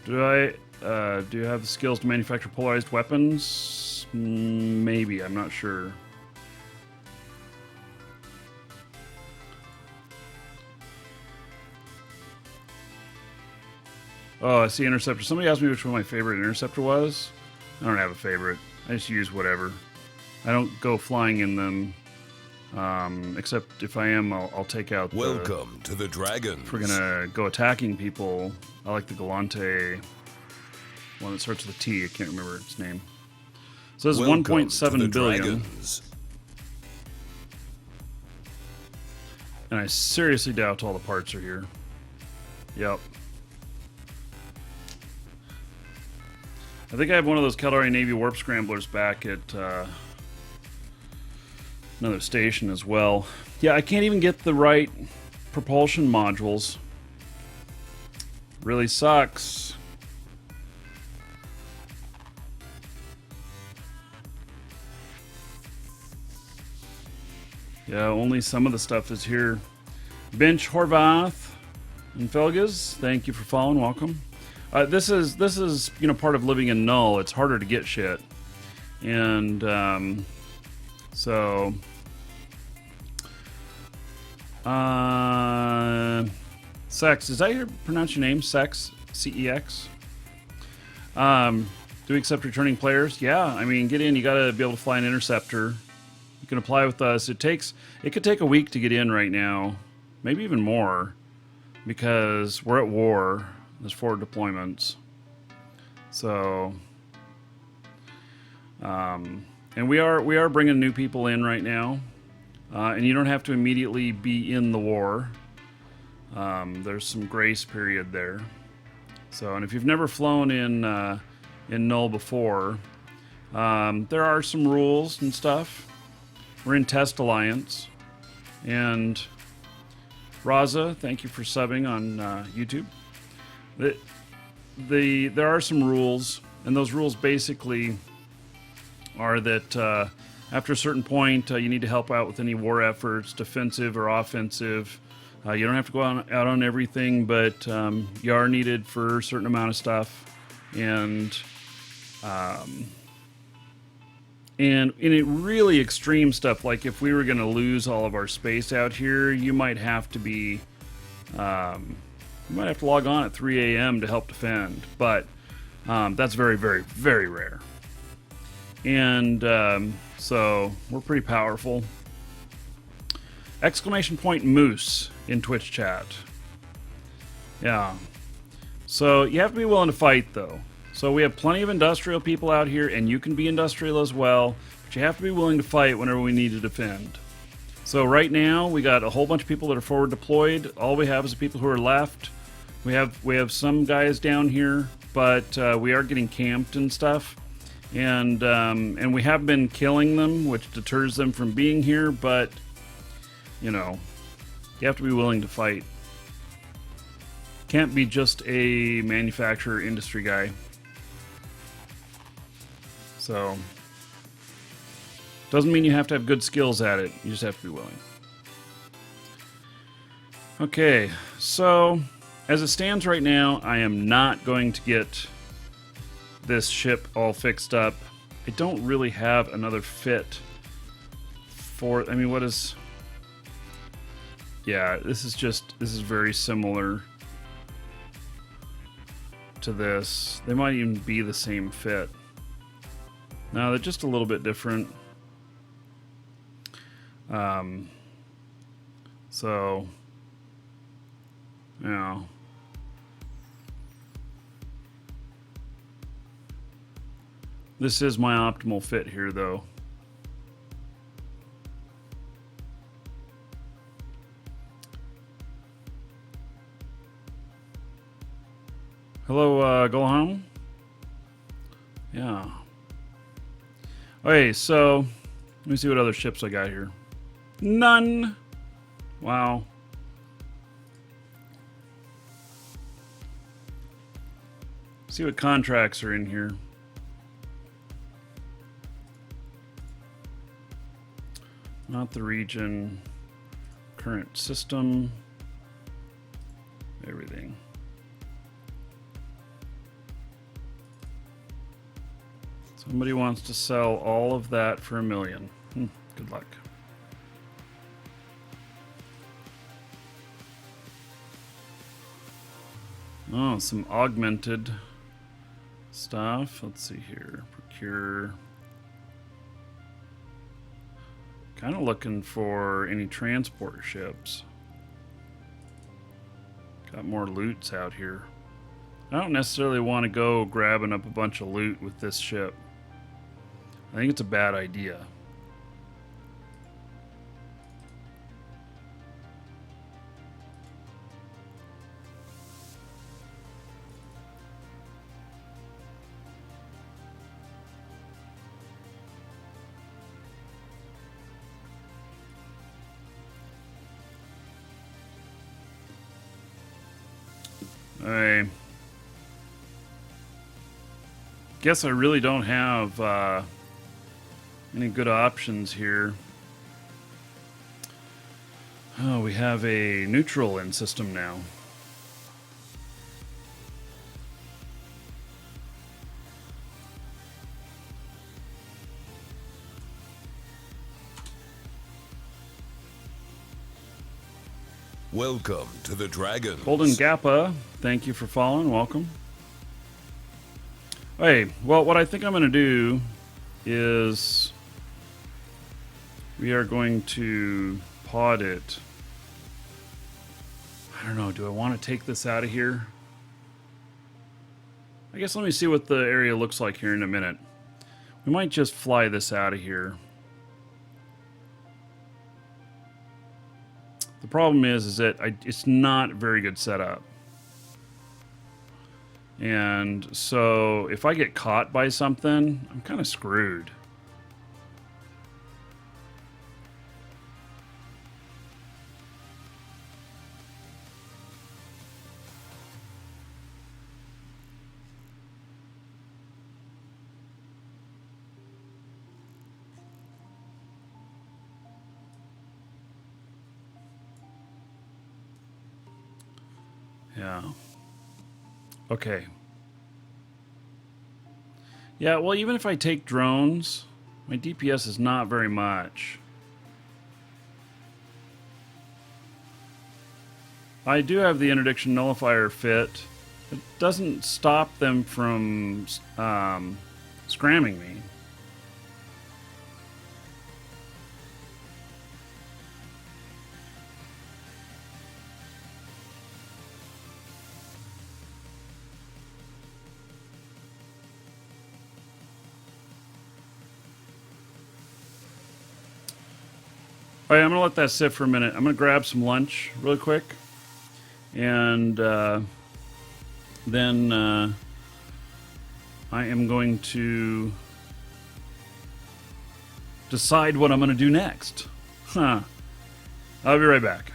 Do you have the skills to manufacture polarized weapons? Maybe. I'm not sure. Oh, I see interceptor. Somebody asked me which one my favorite interceptor was. I don't have a favorite. I just use whatever. I don't go flying in them. Except if I am, I'll take out the... Welcome to the Dragons. If we're gonna go attacking people, I like the Galante one that starts with a T. I can't remember its name. So this is 1.7 billion. Dragons. And I seriously doubt all the parts are here. Yep. I think I have one of those Caldari Navy Warp Scramblers back at another station as well. Yeah, I can't even get the right propulsion modules. Really sucks. Yeah, only some of the stuff is here. Bench Horvath and Felgas, thank you for following. Welcome. This is part of living in Null. It's harder to get shit, and so Sex, is that how you pronounce your name? Sex, C-E-X. Do we accept returning players? Yeah, I mean, get in. You got to be able to fly an interceptor. You can apply with us. It could take a week to get in right now, maybe even more, because we're at war. There's 4 deployments. So, and we are bringing new people in right now, and you don't have to immediately be in the war. There's some grace period there. So, and if you've never flown in Null before, there are some rules and stuff. We're in Test Alliance, and Raza, thank you for subbing on YouTube. There are some rules, and those rules basically are that after a certain point, you need to help out with any war efforts, defensive or offensive. You don't have to go out on everything, but you are needed for a certain amount of stuff. And in really extreme stuff, like if we were going to lose all of our space out here, you might have to be... you might have to log on at 3 a.m. to help defend, but that's very, very, very rare. And so we're pretty powerful. Exclamation point Moose in Twitch chat. Yeah. So you have to be willing to fight, though. So we have plenty of industrial people out here, and you can be industrial as well, but you have to be willing to fight whenever we need to defend. So right now, we got a whole bunch of people that are forward deployed. All we have is the people who are left. We have some guys down here, but we are getting camped and stuff. And we have been killing them, which deters them from being here, but, you know, you have to be willing to fight. Can't be just a manufacturer industry guy. So, doesn't mean you have to have good skills at it. You just have to be willing. Okay, so as it stands right now, I am not going to get this ship all fixed up. I don't really have another fit for, I mean, what is... Yeah, this is very similar to this. They might even be the same fit. No, they're just a little bit different. So, you know. This is my optimal fit here, though. Hello, Golham. Yeah. Okay, so let me see what other ships I got here. None. Wow. See what contracts are in here. Not the region. Current system. Everything. Somebody wants to sell all of that for $1 million. Good luck. Oh, some augmented stuff. Let's see here. Procure. Kind of looking for any transport ships. Got more loots out here. I don't necessarily want to go grabbing up a bunch of loot with this ship. I think it's a bad idea. I guess I really don't have any good options here. Oh, we have a neutral in system now. Welcome to the Dragons. Golden Gappa, thank you for following. Welcome. Hey, well, what I think I'm going to do is we are going to pod it. I don't know. Do I want to take this out of here? I guess let me see what the area looks like here in a minute. We might just fly this out of here. The problem is that it's not a very good setup. And so if I get caught by something, I'm kind of screwed. Yeah. Okay. Yeah, well, even if I take drones, my DPS is not very much. I do have the interdiction nullifier fit. It doesn't stop them from scramming me. All right, I'm going to let that sit for a minute. I'm going to grab some lunch really quick. And then I am going to decide what I'm going to do next. I'll be right back.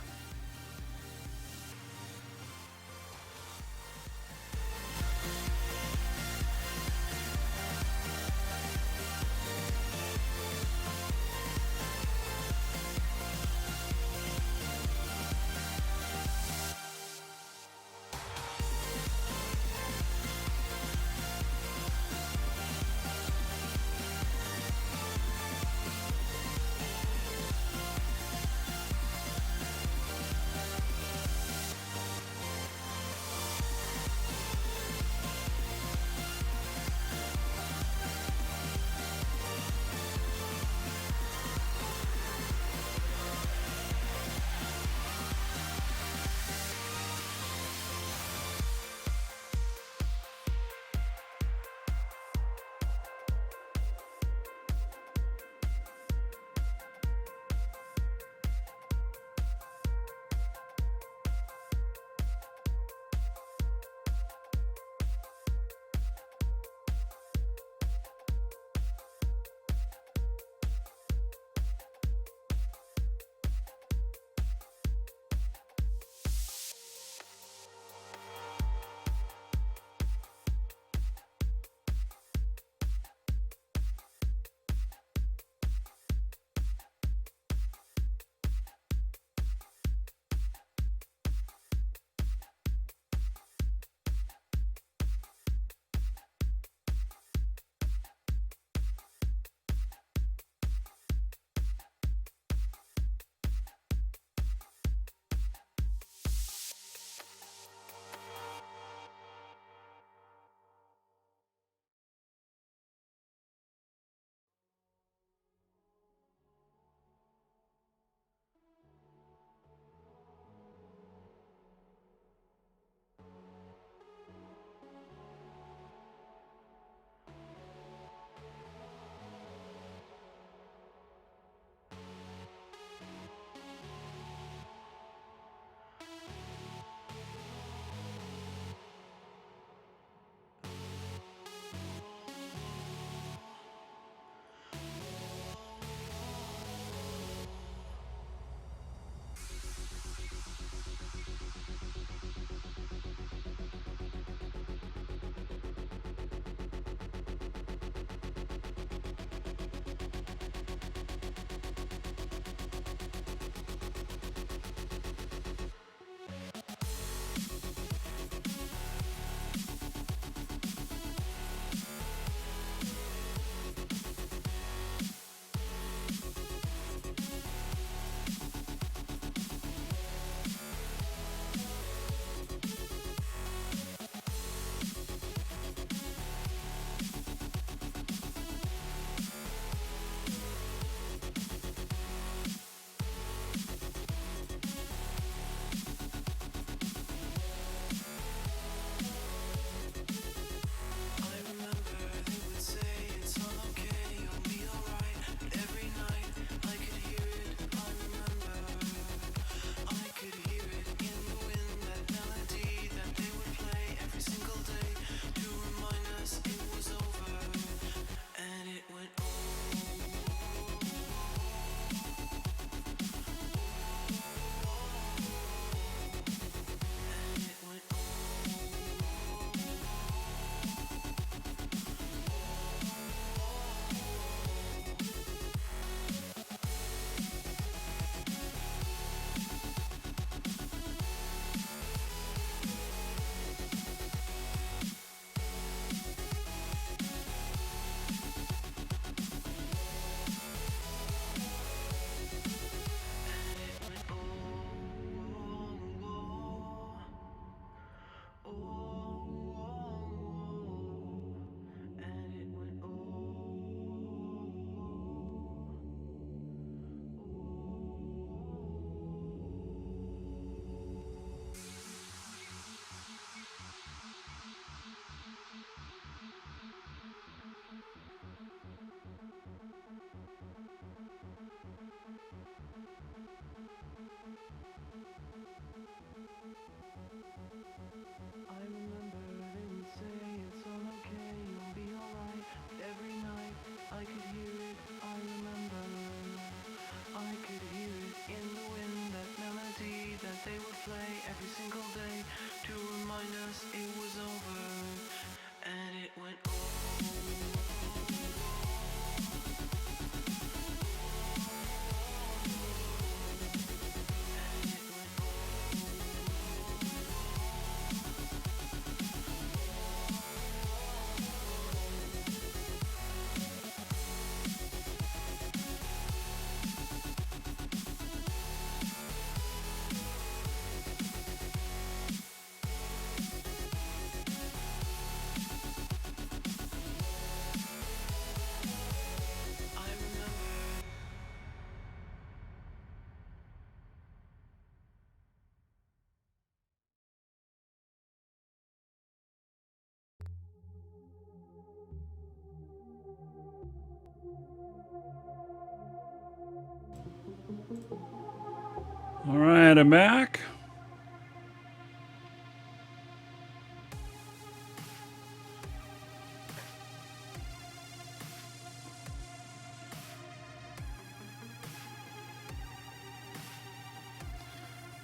Alright, I'm back.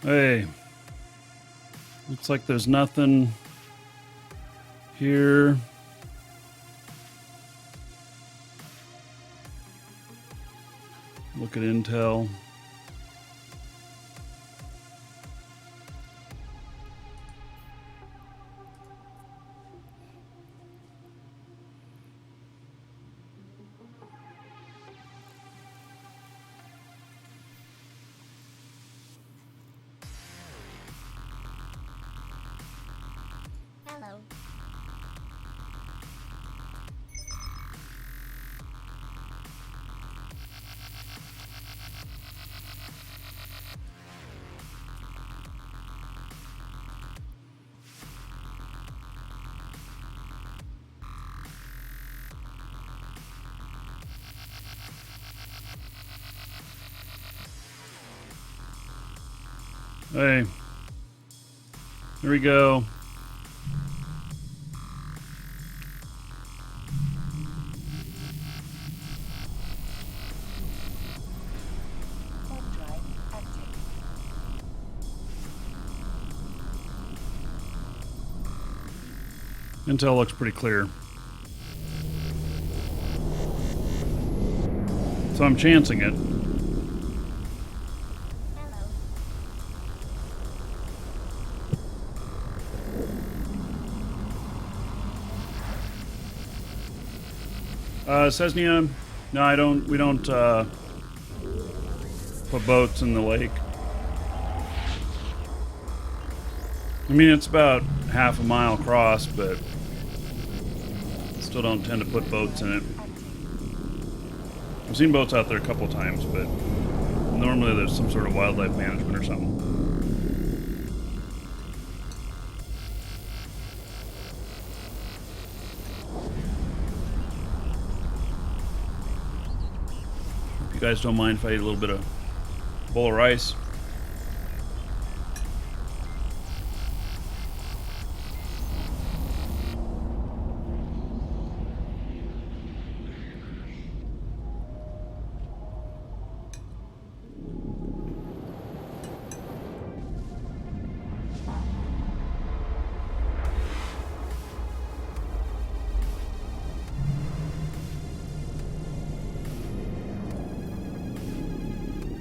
Hey, looks like there's nothing here. Look at intel. Hello. Hey, here we go. Warp drive active. Intel looks pretty clear. So I'm chancing it. Hello. Cesnia, no, we don't put boats in the lake. I mean, it's about half a mile across, but still don't tend to put boats in it. I've seen boats out there a couple times, but normally there's some sort of wildlife management or something. If you guys don't mind if I eat a little bit of bowl of rice.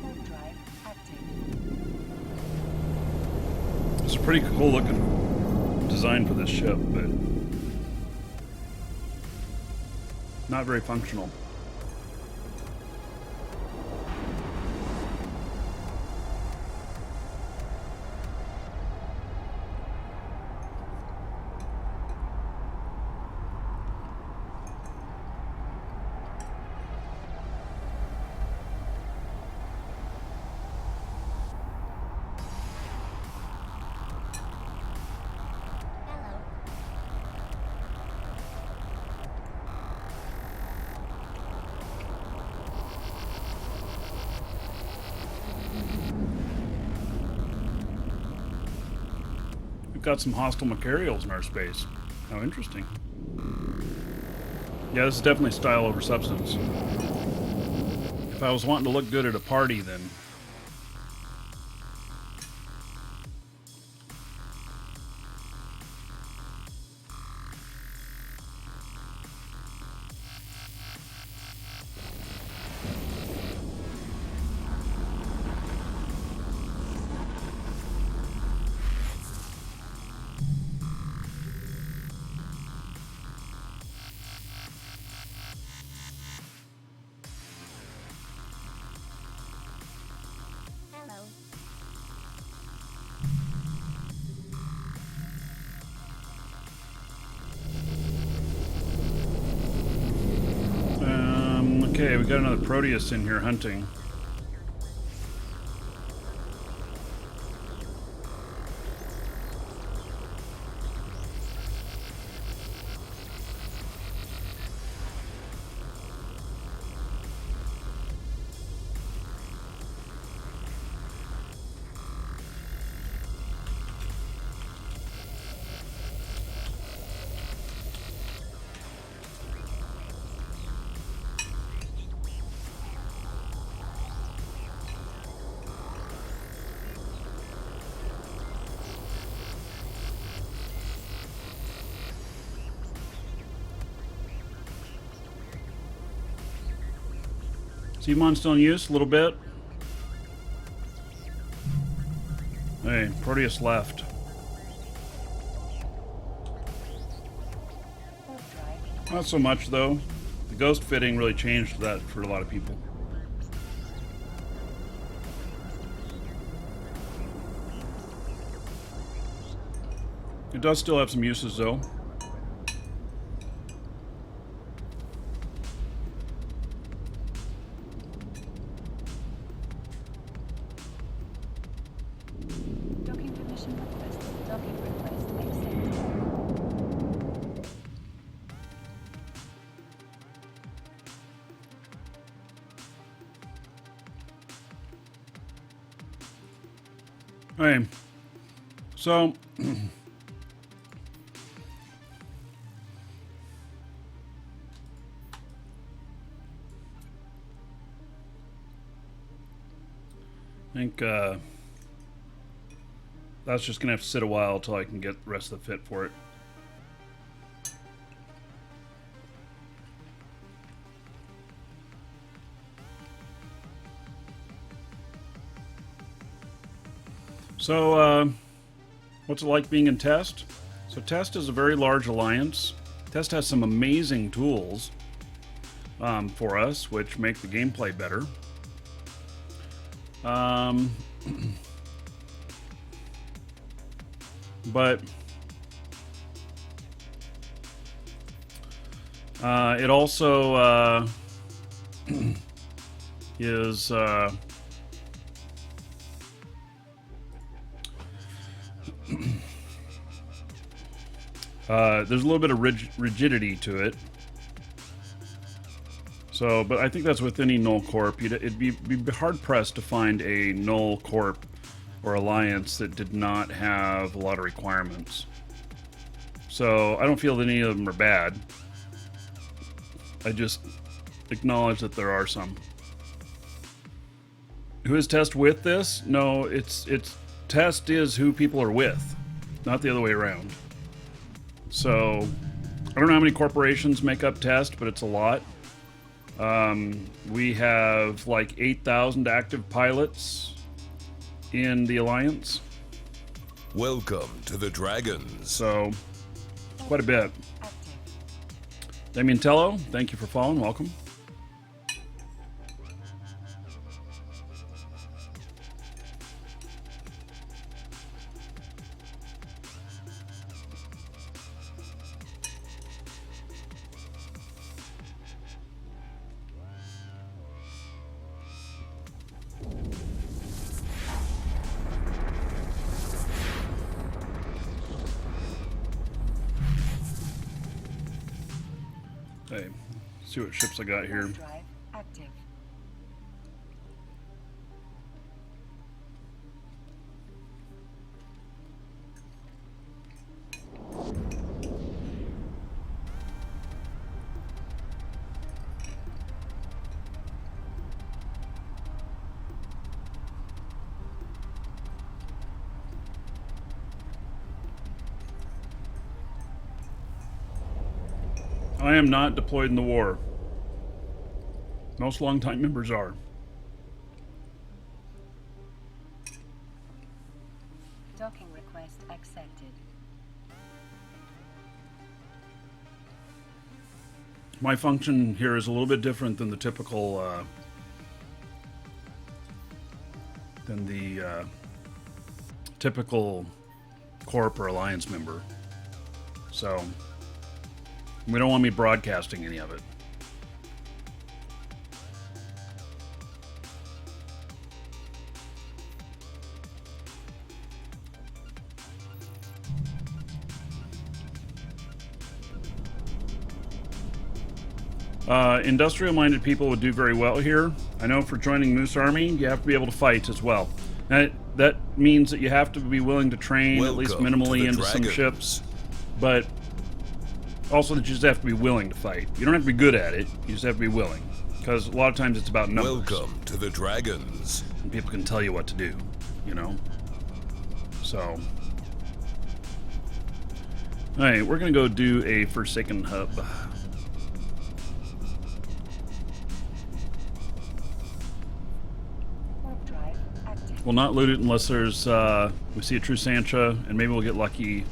Warp drive active. It's a pretty cool looking design for this ship, but not very functional. Hello. We've got some hostile Macarials in our space. How interesting. Yeah, this is definitely style over substance. If I was wanting to look good at a party, then Hello. okay, we got another Proteus in here hunting. Seamon still in use? A little bit. Hey, Proteus left. Warp drive. Not so much, though. The ghost fitting really changed that for a lot of people. It does still have some uses, though. Docking permission requested. Docking request accepted. Okay. So... I think that's just going to have to sit a while until I can get the rest of the fit for it. So, what's it like being in Test? So Test is a very large alliance. Test has some amazing tools for us, which make the gameplay better. But it also is there's a little bit of rigidity to it. So, but I think that's with any null corp. It'd be hard pressed to find a null corp or alliance that did not have a lot of requirements. So I don't feel that any of them are bad. I just acknowledge that there are some. Who is Test with this? No, it's Test is who people are with, not the other way around. So I don't know how many corporations make up Test, but it's a lot. We have like 8,000 active pilots in the Alliance. Welcome to the Dragons. So, it's quite a bit. Active. Damien Tello, thank you for following. Welcome. Hey, see what ships I got here. Warp drive active. I am not deployed in the war. Most longtime members are. Docking request accepted. My function here is a little bit different than the typical typical corp or alliance member. So we don't want me broadcasting any of it. Industrial-minded people would do very well here. I know for joining Moose Army, you have to be able to fight as well. That means that you have to be willing to train at least minimally into some ships, but also that you just have to be willing to fight. You don't have to be good at it, you just have to be willing. Because a lot of times it's about numbers. Welcome to the Dragons. And people can tell you what to do, you know? So. Alright, we're going to go do a Forsaken hub. We'll not loot it unless there's we see a true Sancha, and maybe we'll get lucky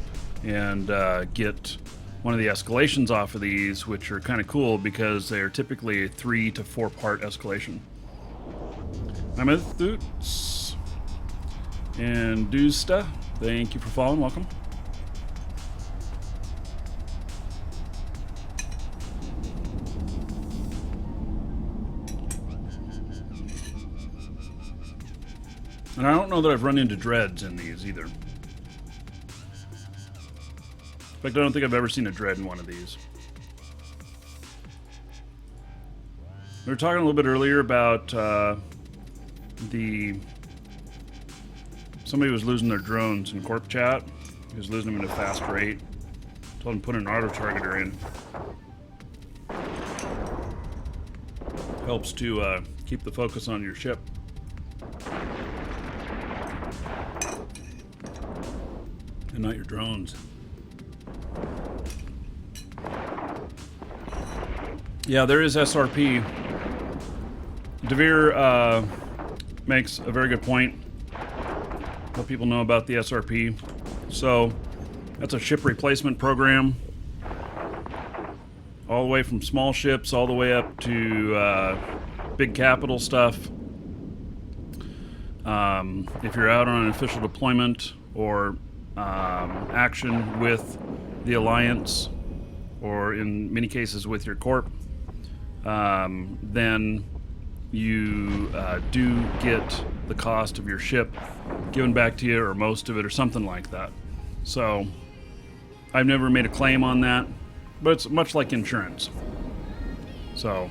and get one of the escalations off of these, which are kind of cool because they are typically a 3 to 4 part escalation. I'm with Doots and Doosta. Thank you for following. Welcome. And I don't know that I've run into dreads in these either. In fact, I don't think I've ever seen a dread in one of these. We were talking a little bit earlier about somebody was losing their drones in Corp chat. He was losing them at a fast rate. Told him to put an auto targeter in. Helps to keep the focus on your ship. And not your drones. Yeah, there is SRP. Devere makes a very good point. Let people know about the SRP. So, that's a ship replacement program. All the way from small ships all the way up to big capital stuff. If you're out on an official deployment or action with the Alliance, or in many cases with your Corp, then you do get the cost of your ship given back to you, or most of it, or something like that. So I've never made a claim on that, but it's much like insurance. So,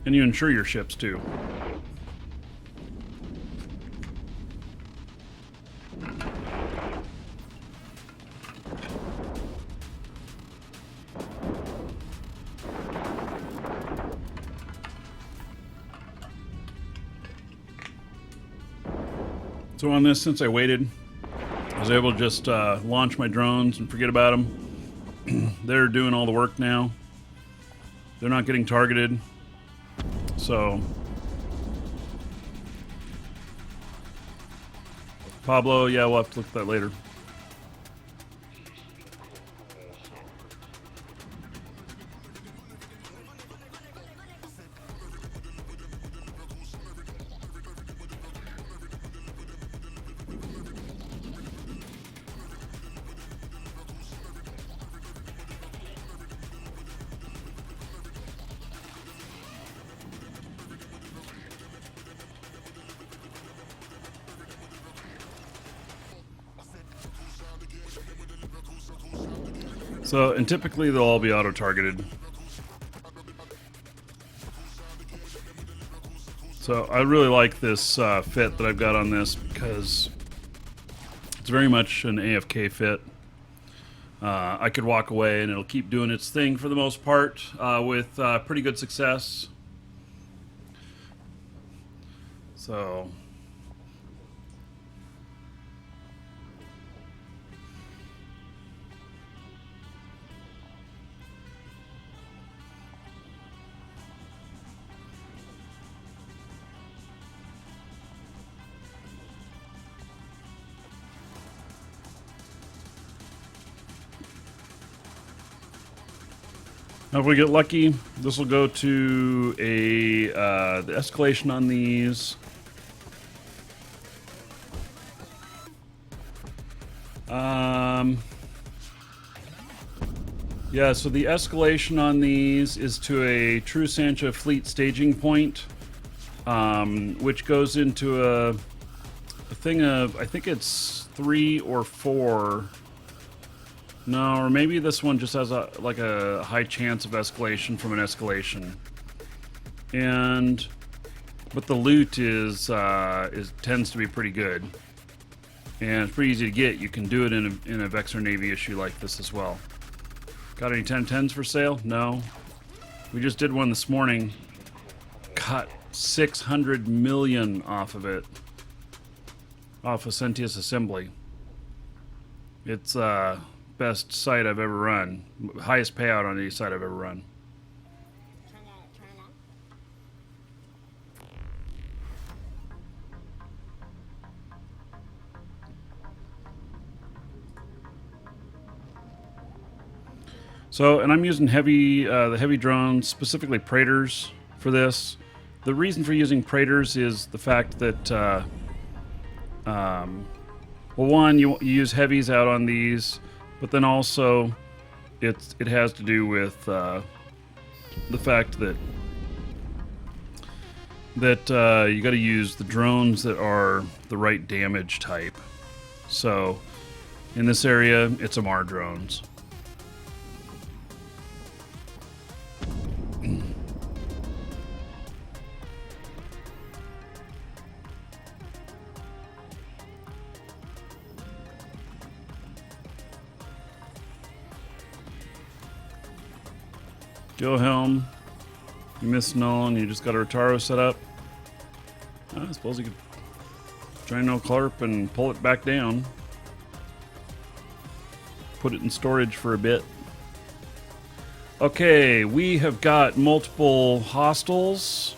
and you insure your ships too. So on this, since I waited, I was able to just launch my drones and forget about them. They're doing all the work now. They're not getting targeted. So, Pablo, yeah, we'll have to look at that later. So, and typically they'll all be auto-targeted. So I really like this fit that I've got on this because it's very much an AFK fit. I could walk away and it'll keep doing its thing for the most part with pretty good success. So... Now if we get lucky, this will go to the escalation on these. Yeah, so the escalation on these is to a True Sancha fleet staging point, which goes into a thing of, I think it's 3 or 4. No, or maybe this one just has a high chance of escalation from an escalation. But the loot tends to be pretty good, and it's pretty easy to get. You can do it in a Vexor Navy issue like this as well. Got any 1010s for sale? No. We just did one this morning. Got 600 million off of it, off of Sentius Assembly. It's best site I've ever run. Highest payout on any site I've ever run. So, and I'm using the heavy drones, specifically Praetors, for this. The reason for using Praetors is the fact that, well, one, you use heavies out on these, but then also it has to do with the fact that you got to use the drones that are the right damage type. So, in this area, it's MR drones. Go helm. You miss null and you just got a Rotaro set up. I suppose you could try no Clarp and pull it back down. Put it in storage for a bit. Okay, we have got multiple hostiles.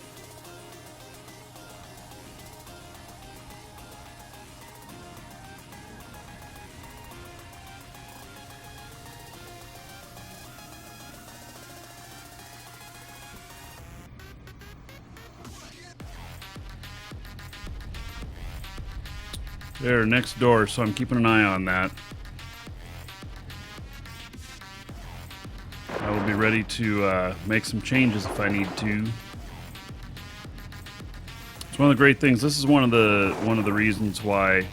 They're next door, so I'm keeping an eye on that. I will be ready to make some changes if I need to. It's one of the great things. This is one of the reasons why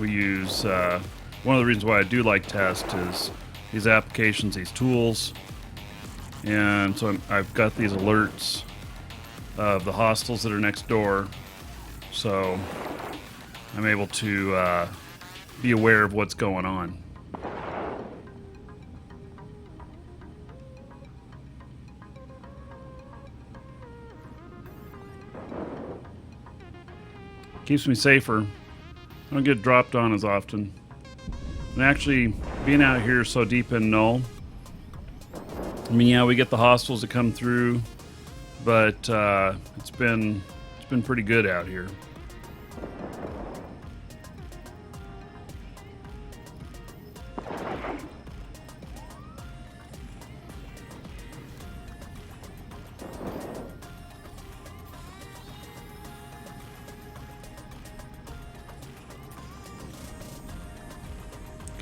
we use one of the reasons why I do like test is these applications, these tools, and so I've got these alerts of the hostiles that are next door, so I'm able to be aware of what's going on. Keeps me safer. I don't get dropped on as often. And actually, being out here so deep in null, I mean, yeah, we get the hostiles that come through, but it's been pretty good out here.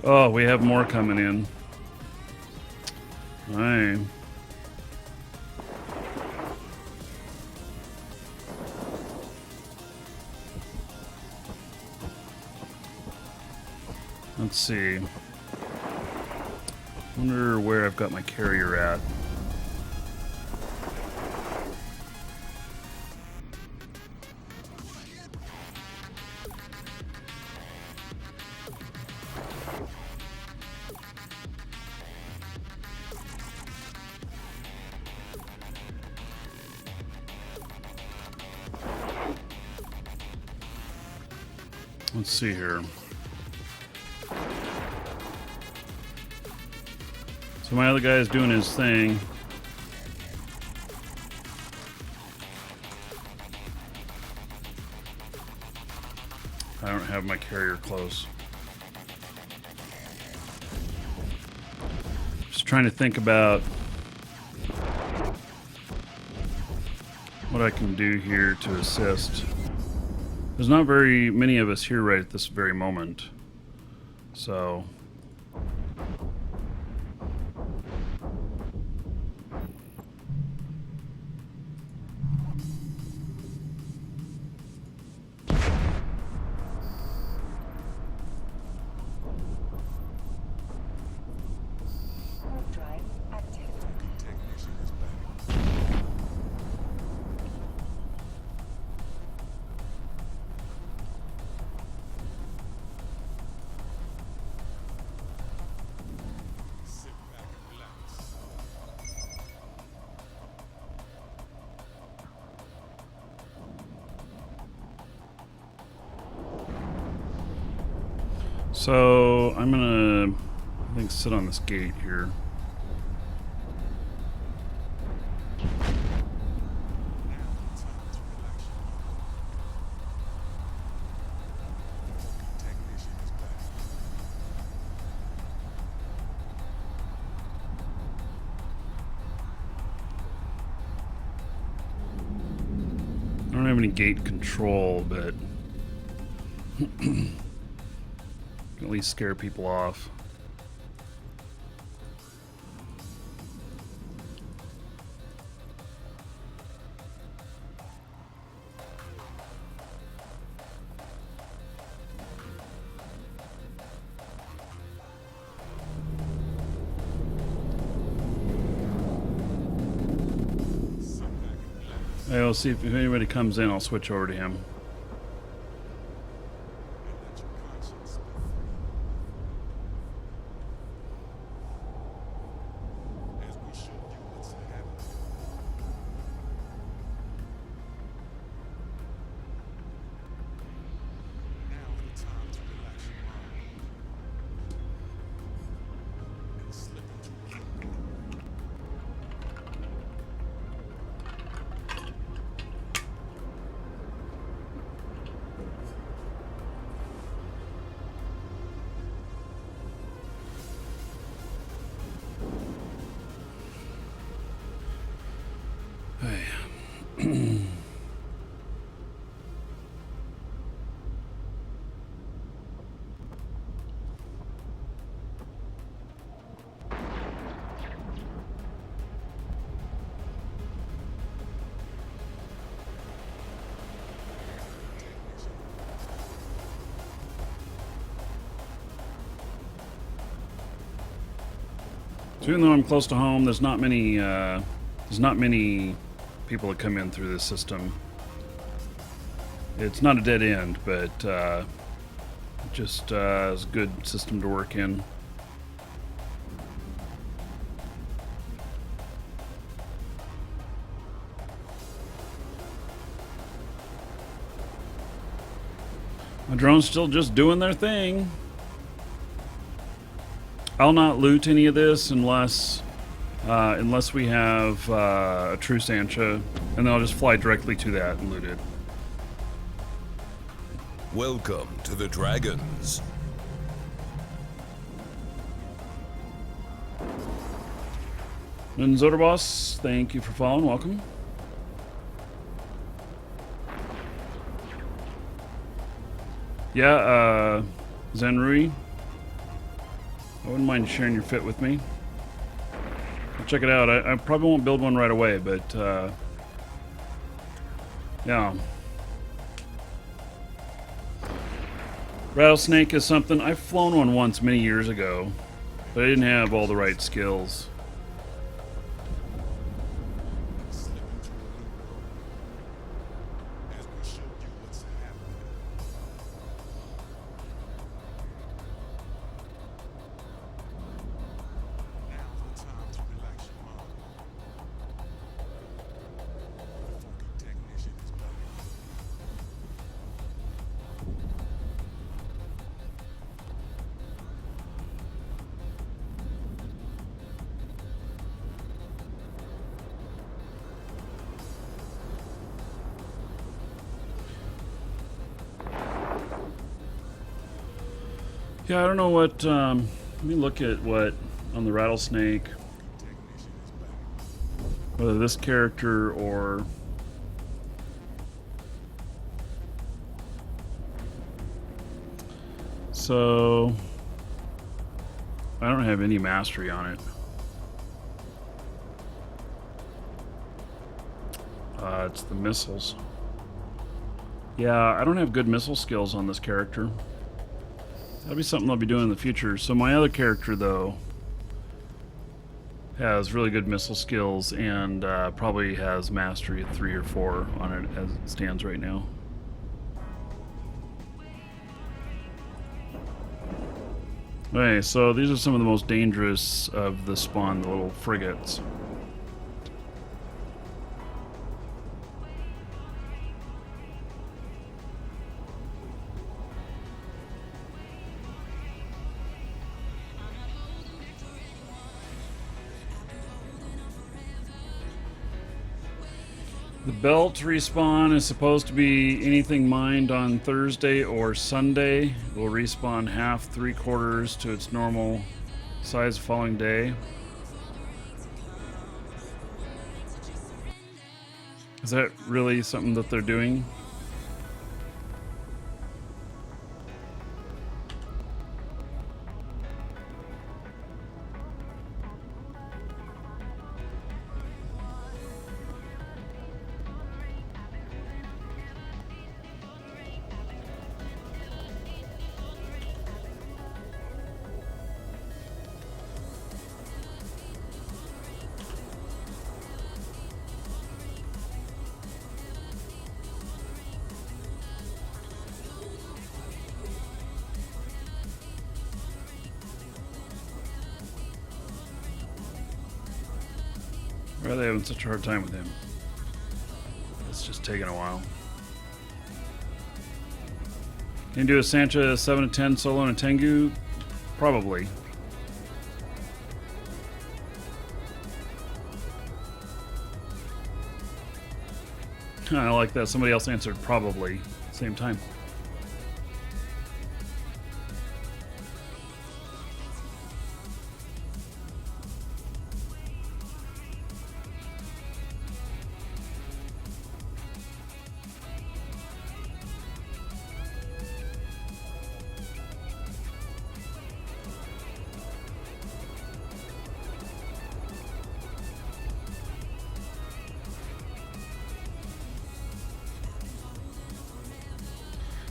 Oh, we have more coming in. All right. Let's see. Wonder where I've got my carrier at. Let's see here. So my other guy is doing his thing. I don't have my carrier close. Just trying to think about what I can do here to assist. There's not very many of us here right at this very moment, so Warp drive active. So I'm gonna, I think, sit on this gate here. any gate control, but can at least scare people off. I'll see if anybody comes in, I'll switch over to him. So even though I'm close to home, there's not many people that come in through this system. It's not a dead end, but just is a good system to work in. My drone's still just doing their thing. I'll not loot any of this unless we have a true Sancha, and then I'll just fly directly to that and loot it. Welcome to the Dragons. And Zoderboss, thank you for following. Welcome. Yeah, Zenrui. I wouldn't mind sharing your fit with me. I'll check it out. I probably won't build one right away, but yeah. Rattlesnake is something. I've flown one once many years ago, but I didn't have all the right skills. Yeah, I don't know what, let me look at what, on the Rattlesnake, whether this character or, so, I don't have any mastery on it. It's the missiles. Yeah, I don't have good missile skills on this character. That'll be something I'll be doing in the future. So my other character, though, has really good missile skills and probably has mastery at 3 or 4 on it as it stands right now. Okay, so these are some of the most dangerous of the spawn, the little frigates. The belt respawn is supposed to be anything mined on Thursday or Sunday. It will respawn half, 3/4 to its normal size the following day. Is that really something that they're doing? Why are they having such a hard time with him? It's just taking a while. Can you do a Sancha 7 to 10 solo and a Tengu? Probably. I like that. Somebody else answered probably. Same time.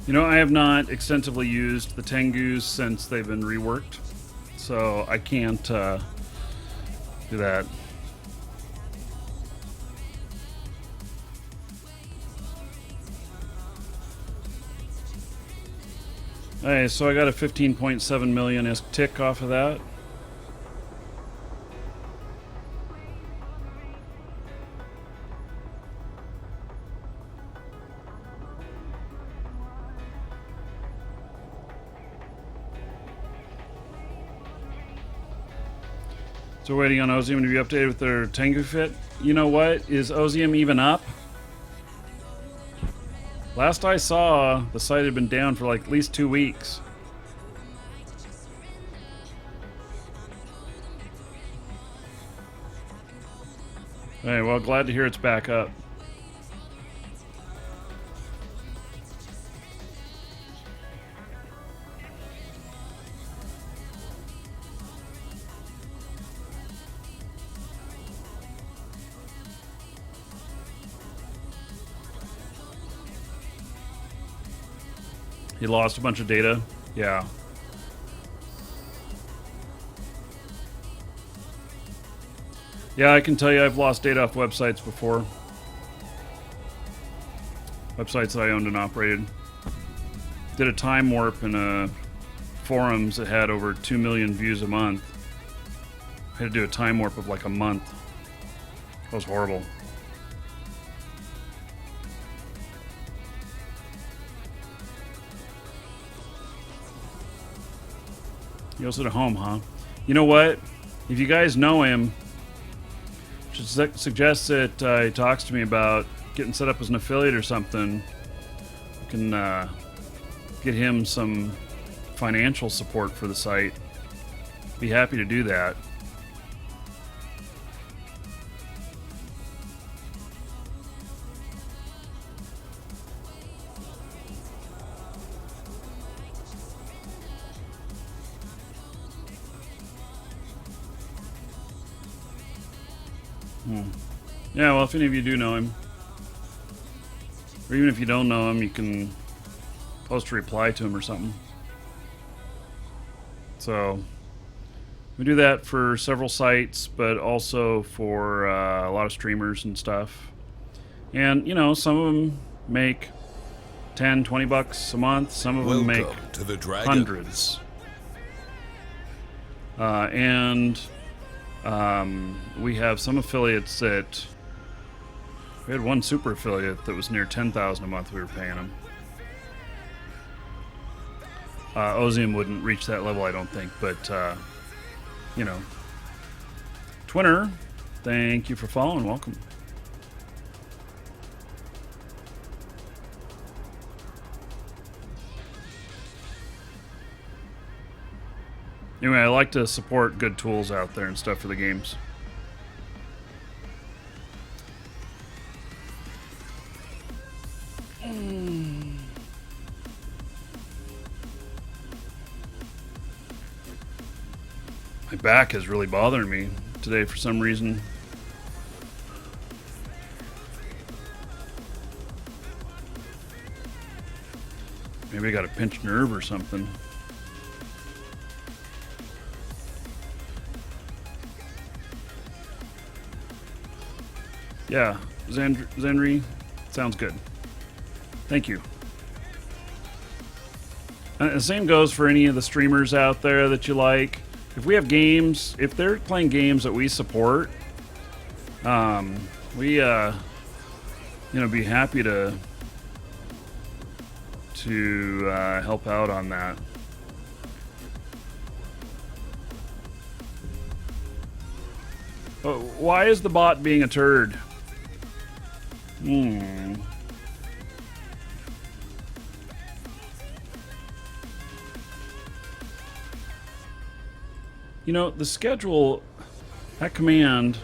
You know, I have not extensively used the Tengus since they've been reworked, so I can't do that. Hey, so I got a 15.7 million-ish tick off of that. So waiting on Ozium to be updated with their Tengu fit. You know what? Is Ozium even up? Last I saw, the site had been down for like at least 2 weeks. Hey, well, glad to hear it's back up. He lost a bunch of data. Yeah. Yeah, I can tell you I've lost data off websites before. Websites that I owned and operated. Did a time warp in a forums that had over 2 million views a month. I had to do a time warp of like a month. It was horrible. He also at home, huh? You know what? If you guys know him, should suggest that he talks to me about getting set up as an affiliate or something. We can get him some financial support for the site. Be happy to do that. Yeah, well, if any of you do know him, or even if you don't know him, you can post a reply to him or something. So we do that for several sites, but also for a lot of streamers and stuff. And, you know, some of them make 10, 20 bucks a month. Some of them make to the Dragons. Hundreds. We have some affiliates that... We had one super affiliate that was near 10,000 a month we were paying them. Ozium wouldn't reach that level, I don't think, but, you know. Twinner, thank you for following. Welcome. Anyway, I like to support good tools out there and stuff for the games. My back is really bothering me today for some reason. Maybe I got a pinched nerve or something. Yeah, Zenri, sounds good. Thank you. The same goes for any of the streamers out there that you like. If we have games, if they're playing games that we support, we be happy to help out on that. Why is the bot being a turd? You know, the schedule, that command,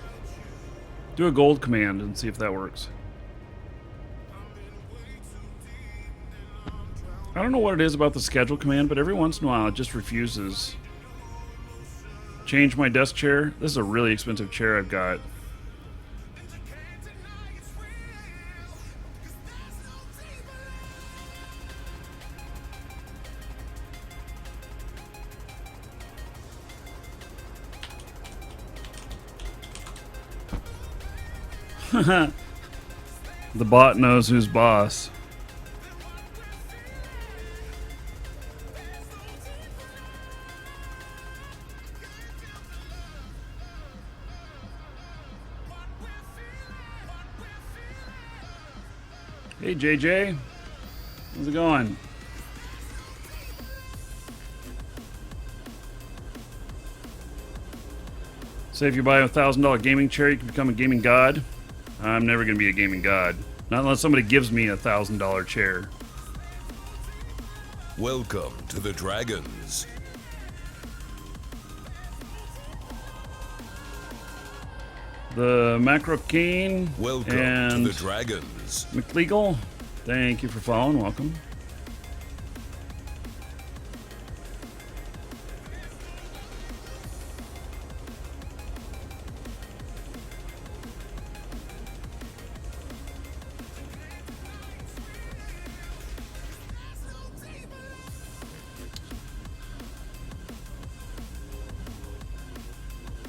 do a gold command and see if that works. I don't know what it is about the schedule command, but every once in a while it just refuses. Change my desk chair. This is a really expensive chair I've got. The bot knows who's boss. Hey JJ, how's it going? Say if you buy a $1,000 gaming chair, you can become a gaming god. I'm never going to be a gaming god. Not unless somebody gives me a $1,000 chair. Welcome to the Dragons. The Macro Kane Welcome and to the Dragons. McLegal, thank you for following. Welcome.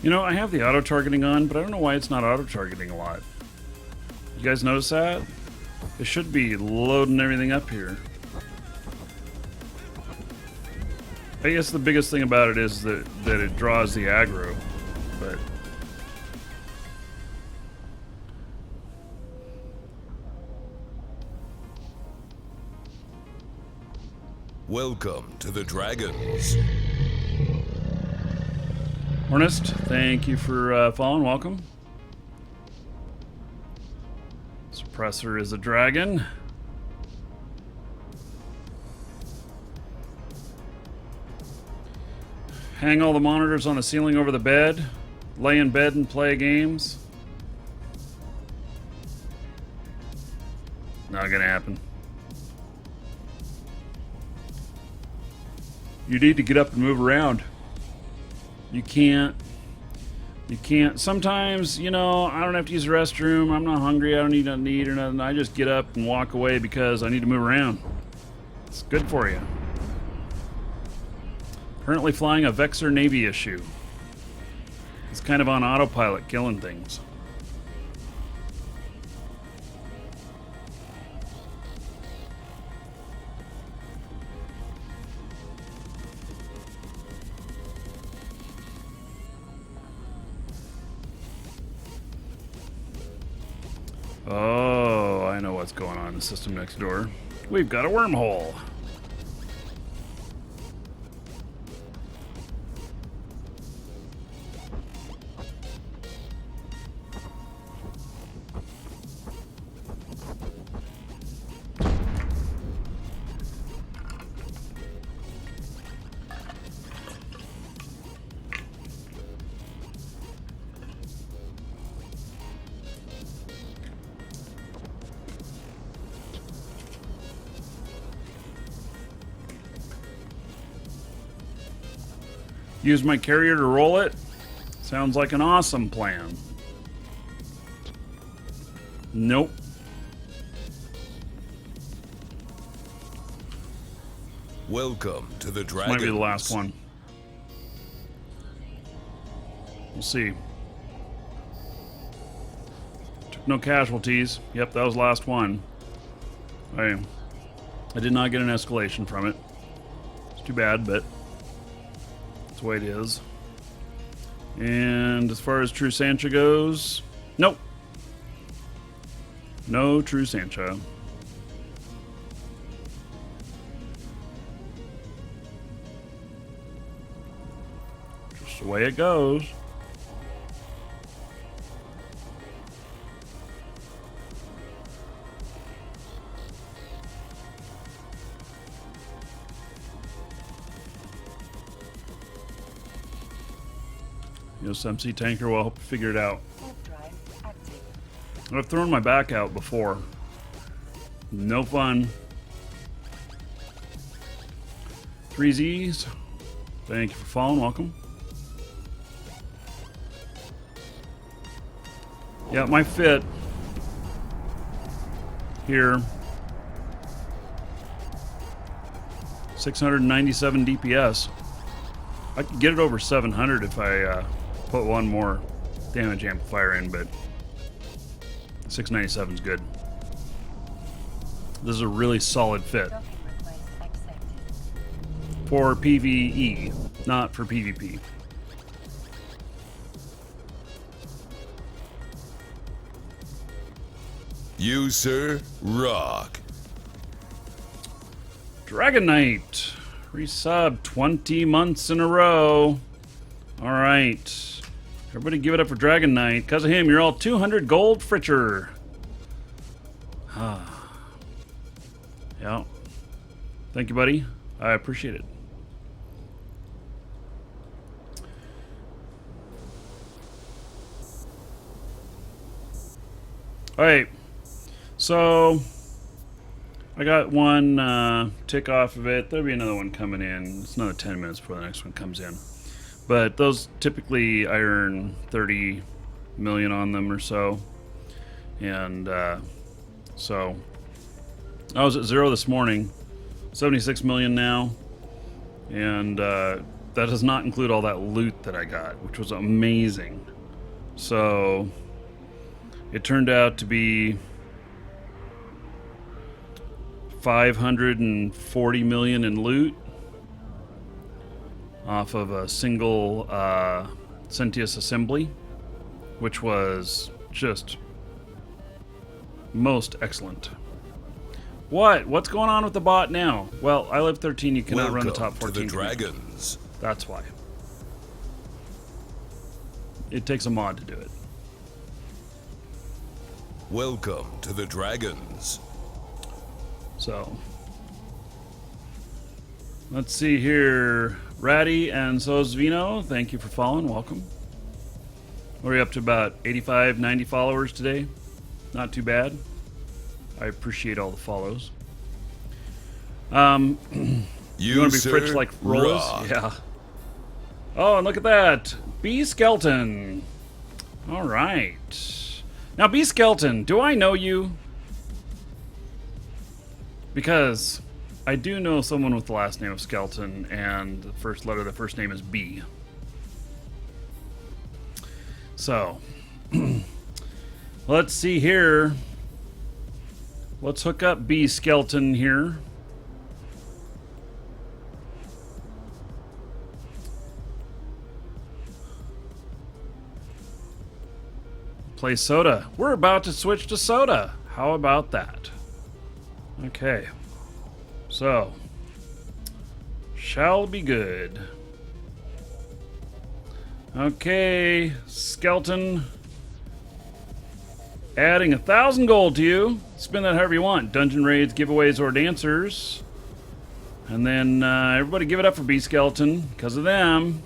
You know, I have the auto-targeting on, but I don't know why it's not auto-targeting a lot. You guys notice that? It should be loading everything up here. I guess the biggest thing about it is that it draws the aggro, but... Welcome to the Dragons. Hornist, thank you for following. Welcome. Suppressor is a dragon. Hang all the monitors on the ceiling over the bed. Lay in bed and play games. Not gonna happen. You need to get up and move around. You can't. Sometimes, you know, I don't have to use the restroom. I'm not hungry. I don't need nothing to eat or nothing. I just get up and walk away because I need to move around. It's good for you. Currently flying a Vexor Navy issue. It's kind of on autopilot, killing things. Oh, I know what's going on in the system next door. We've got a wormhole. Use my carrier to roll it. Sounds like an awesome plan. Nope. Welcome to the This Dragons. might be the last one. We'll see. Took no casualties. Yep, that was the last one. I did not get an escalation from it. It's too bad, but that's the way it is. And as far as True Sancha goes, nope. No True Sancha. Just the way it goes. MC Tanker will help figure it out. Warp drive active. I've thrown my back out before. No fun. 3Zs. Thank you for following. Welcome. Yeah, my fit here. 697 DPS. I could get it over 700 if I put one more damage amplifier in, but 697 is good. This is a really solid fit Docking request accepted. for PvE, not for PvP. You, sir, rock. Dragon Knight, resub 20 months in a row. All right. Everybody give it up for Dragon Knight. Because of him, you're all 200 gold fritcher. Yeah. Thank you, buddy. I appreciate it. All right. So I got one tick off of it. There'll be another one coming in. It's another 10 minutes before the next one comes in. But those typically I earn 30 million on them or so. And so I was at 0 this morning, 76 million now. And that does not include all that loot that I got, which was amazing. So it turned out to be 540 million in loot off of a single Sentius assembly, which was just most excellent. What's going on with the bot now? Well, I live 13. You cannot run the top 14 to the for me. Dragons. That's why. It takes a mod to do it. Welcome to the Dragons. So let's see here. Ratty and Sosvino, thank you for following. Welcome. We're up to about 85, 90 followers today. Not too bad. I appreciate all the follows. You want to be Fritch like Rolls? Yeah. Oh, and look at that. B Skeleton. All right. Now, B Skeleton, do I know you? Because I do know someone with the last name of Skeleton, and the first letter of the first name is B. So, let's see here. Let's hook up B Skeleton here. Play soda. We're about to switch to soda. How about that? Okay. So, shall be good. Okay, Skeleton. Adding 1,000 gold to you. Spend that however you want. Dungeon raids, giveaways, or dancers. And then everybody give it up for B Skeleton because of them.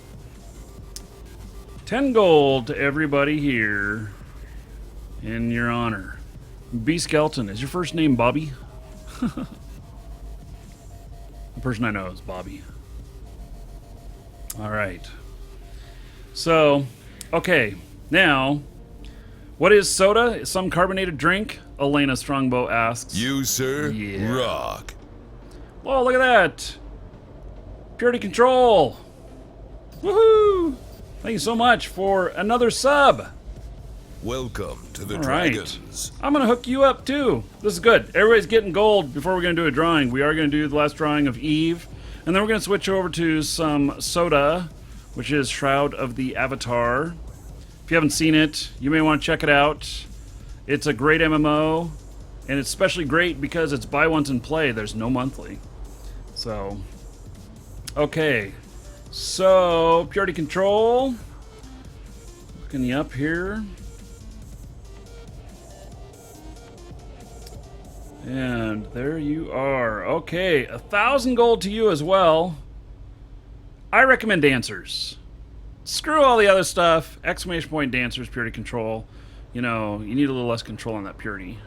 10 gold to everybody here in your honor. B Skeleton, is your first name Bobby? The person I know is Bobby. All right. So, okay, now, what is soda? Some carbonated drink? Elena Strongbow asks. You, sir, Yeah. rock. Whoa, look at that! Purity Control! Woohoo! Thank you so much for another sub! Welcome to the All right. Dragons. I'm gonna hook you up too. This is good. Everybody's getting gold before we're gonna do a drawing. We are gonna do the last drawing of Eve, and then we're gonna switch over to some soda, which is Shroud of the Avatar. If you haven't seen it, you may want to check it out. It's a great MMO, and it's especially great because it's buy once and play. There's no monthly. So, okay. So, Purity Control. Looking you up here. And there you are. Okay, 1,000 gold to you as well. I recommend dancers. Screw all the other stuff. Exclamation point dancers, purity control. You know, you need a little less control on that purity.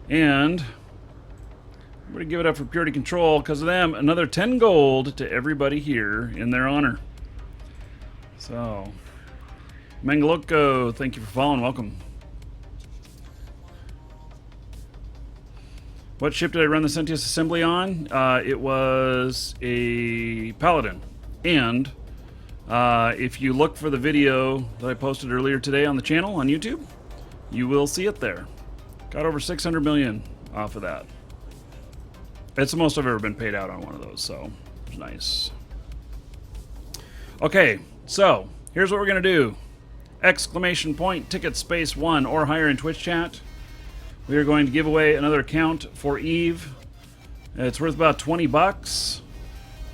And I'm going to give it up for purity control because of them. Another 10 gold to everybody here in their honor. So, Mangaloko, thank you for following. Welcome. What ship did I run the Sentius assembly on? It was a Paladin. And if you look for the video that I posted earlier today on the channel on YouTube, you will see it there. Got over 600 million off of that. It's the most I've ever been paid out on one of those, so it's nice. Okay, so here's what we're gonna do. Exclamation point ticket space 1 or higher in Twitch chat. We are going to give away another account for Eve. It's worth about 20 bucks.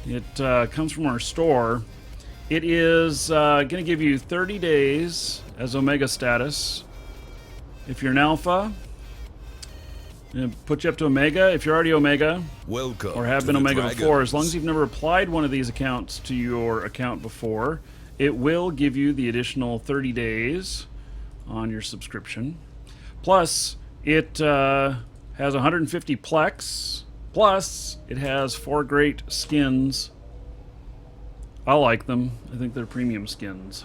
It comes from our store. It is going to give you 30 days as Omega status. If you're an Alpha, it'll put you up to Omega. If you're already Omega, Welcome or have to been the Omega Dragons. before, as long as you've never applied one of these accounts to your account before, it will give you the additional 30 days on your subscription. Plus, it has 150 plex, plus it has 4 great skins. I like them. I think they're premium skins.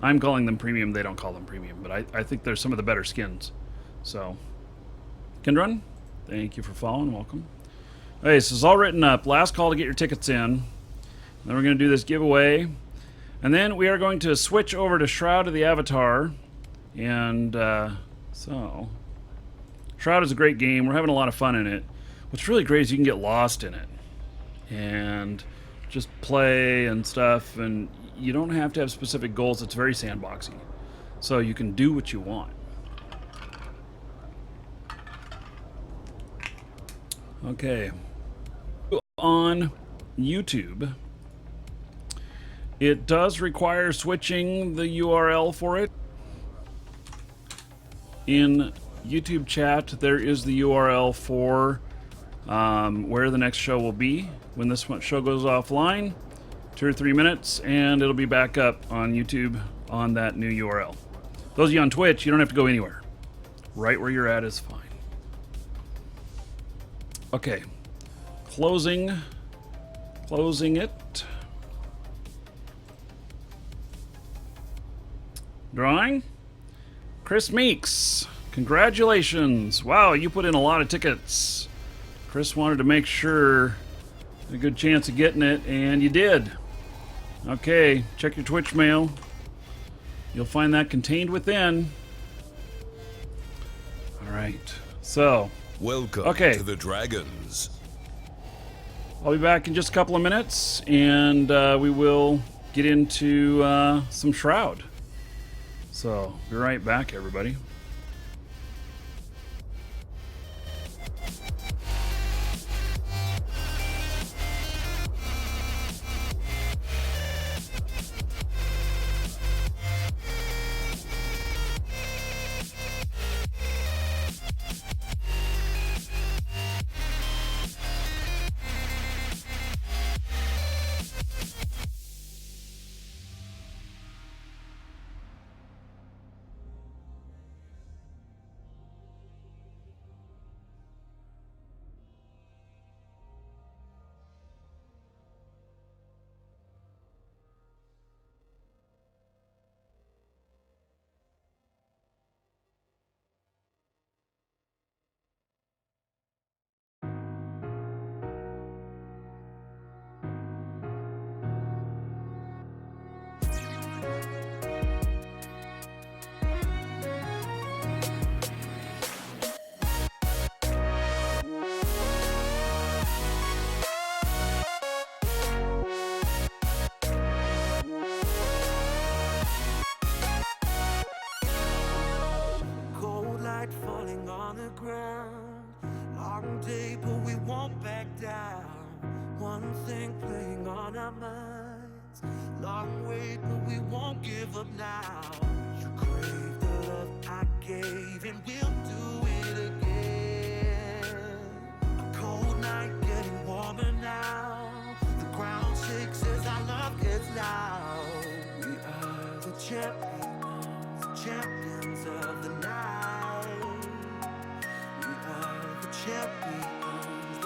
I'm calling them premium. They don't call them premium, but I think they're some of the better skins. So, Kendron, thank you for following. Welcome. Okay, so it's all written up. Last call to get your tickets in. Then we're going to do this giveaway. And then we are going to switch over to Shroud of the Avatar. And so... Shroud is a great game. We're having a lot of fun in it. What's really great is you can get lost in it and just play and stuff, and you don't have to have specific goals. It's very sandboxy, so you can do what you want. Okay. On YouTube, it does require switching the URL for it. In YouTube chat, there is the URL for where the next show will be when this show goes offline. 2 or 3 minutes, and it'll be back up on YouTube on that new URL. Those of you on Twitch, you don't have to go anywhere. Right where you're at is fine. Okay. Closing it. Drawing. Chris Meeks. Congratulations. Wow, you put in a lot of tickets. Chris wanted to make sure a good chance of getting it, and you did. Okay, check your Twitch mail. You'll find that contained within. All right. So, Welcome Okay. to the Dragons. I'll be back in just a couple of minutes, and we will get into some Shroud. So, be right back, everybody. on our minds. Long wait, but we won't give up now. You crave the love I gave, and we'll do it again. A cold night getting warmer now. The ground shakes as our love gets loud. We are the champions of the night. We are the champions